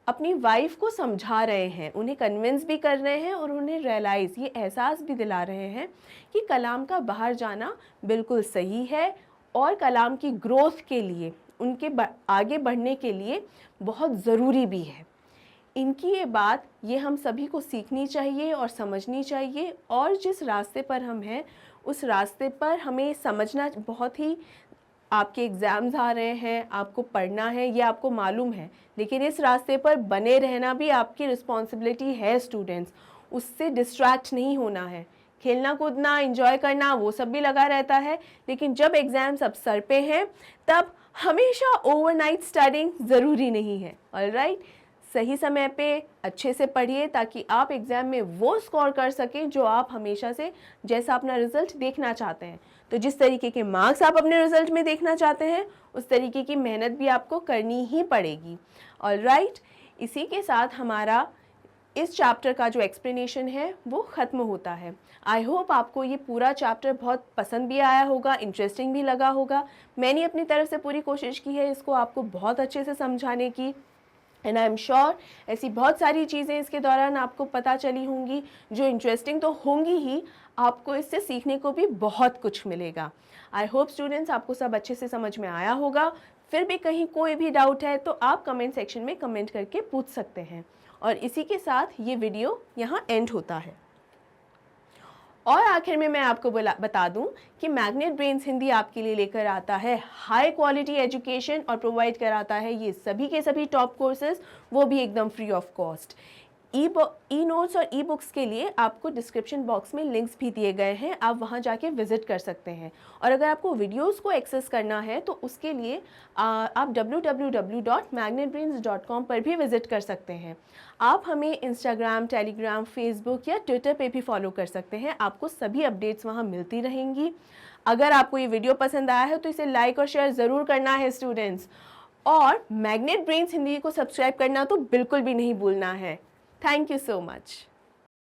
Speaker 2: अपनी वाइफ को समझा रहे हैं, उन्हें कन्विंस भी कर रहे हैं और उन्हें रियलाइज़, ये एहसास भी दिला रहे हैं कि कलाम का बाहर जाना बिल्कुल सही है और कलाम की ग्रोथ के लिए, उनके आगे बढ़ने के लिए बहुत ज़रूरी भी है। इनकी ये बात, ये हम सभी को सीखनी चाहिए और समझनी चाहिए, और जिस रास्ते पर हम हैं उस रास्ते पर हमें समझना बहुत ही, आपके एग्ज़ाम्स आ रहे हैं, आपको पढ़ना है, ये आपको मालूम है, लेकिन इस रास्ते पर बने रहना भी आपकी रिस्पॉन्सिबिलिटी है स्टूडेंट्स। उससे डिस्ट्रैक्ट नहीं होना है। खेलना कूदना, एंजॉय करना, वो सब भी लगा रहता है, लेकिन जब एग्ज़ाम सब सर पे हैं तब हमेशा ओवरनाइट स्टडिंग ज़रूरी नहीं है। ऑलराइट, सही समय पे अच्छे से पढ़िए ताकि आप एग्ज़ाम में वो स्कोर कर सकें जो आप हमेशा से, जैसा अपना रिज़ल्ट देखना चाहते हैं। तो जिस तरीके के मार्क्स आप अपने रिज़ल्ट में देखना चाहते हैं, उस तरीके की मेहनत भी आपको करनी ही पड़ेगी। ऑलराइट, इसी के साथ हमारा इस चैप्टर का जो एक्सप्लेनेशन है वो ख़त्म होता है। आई होप आपको ये पूरा चैप्टर बहुत पसंद भी आया होगा, इंटरेस्टिंग भी लगा होगा। मैंने अपनी तरफ से पूरी कोशिश की है इसको आपको बहुत अच्छे से समझाने की। एंड आई एम श्योर ऐसी बहुत सारी चीज़ें इसके दौरान आपको पता चली होंगी जो इंटरेस्टिंग तो होंगी ही, आपको इससे सीखने को भी बहुत कुछ मिलेगा। आई होप स्टूडेंट्स आपको सब अच्छे से समझ में आया होगा। फिर भी कहीं कोई भी डाउट है तो आप कमेंट सेक्शन में कमेंट करके पूछ सकते हैं। और इसी के साथ ये वीडियो यहाँ एंड होता है। और आखिर में मैं आपको बता दूं कि मैग्नेट ब्रेन्स हिंदी आपके लिए लेकर आता है हाई क्वालिटी एजुकेशन और प्रोवाइड कराता है ये सभी के सभी टॉप कोर्सेज, वो भी एकदम free of cost. E notes और ई बुक्स के लिए आपको डिस्क्रिप्शन बॉक्स में लिंक्स भी दिए गए हैं, आप वहां जाके विजिट कर सकते हैं। और अगर आपको वीडियोस को एक्सेस करना है तो उसके लिए आप www.magnetbrains.com पर भी विजिट कर सकते हैं। आप हमें इंस्टाग्राम, टेलीग्राम, फेसबुक या ट्विटर पे भी फॉलो कर सकते हैं, आपको सभी अपडेट्स वहाँ मिलती रहेंगी। अगर आपको ये वीडियो पसंद आया है तो इसे लाइक और शेयर ज़रूर करना है स्टूडेंट्स, और मैग्नेट ब्रेन्स हिंदी को सब्सक्राइब करना तो बिल्कुल भी नहीं भूलना है। Thank you so much.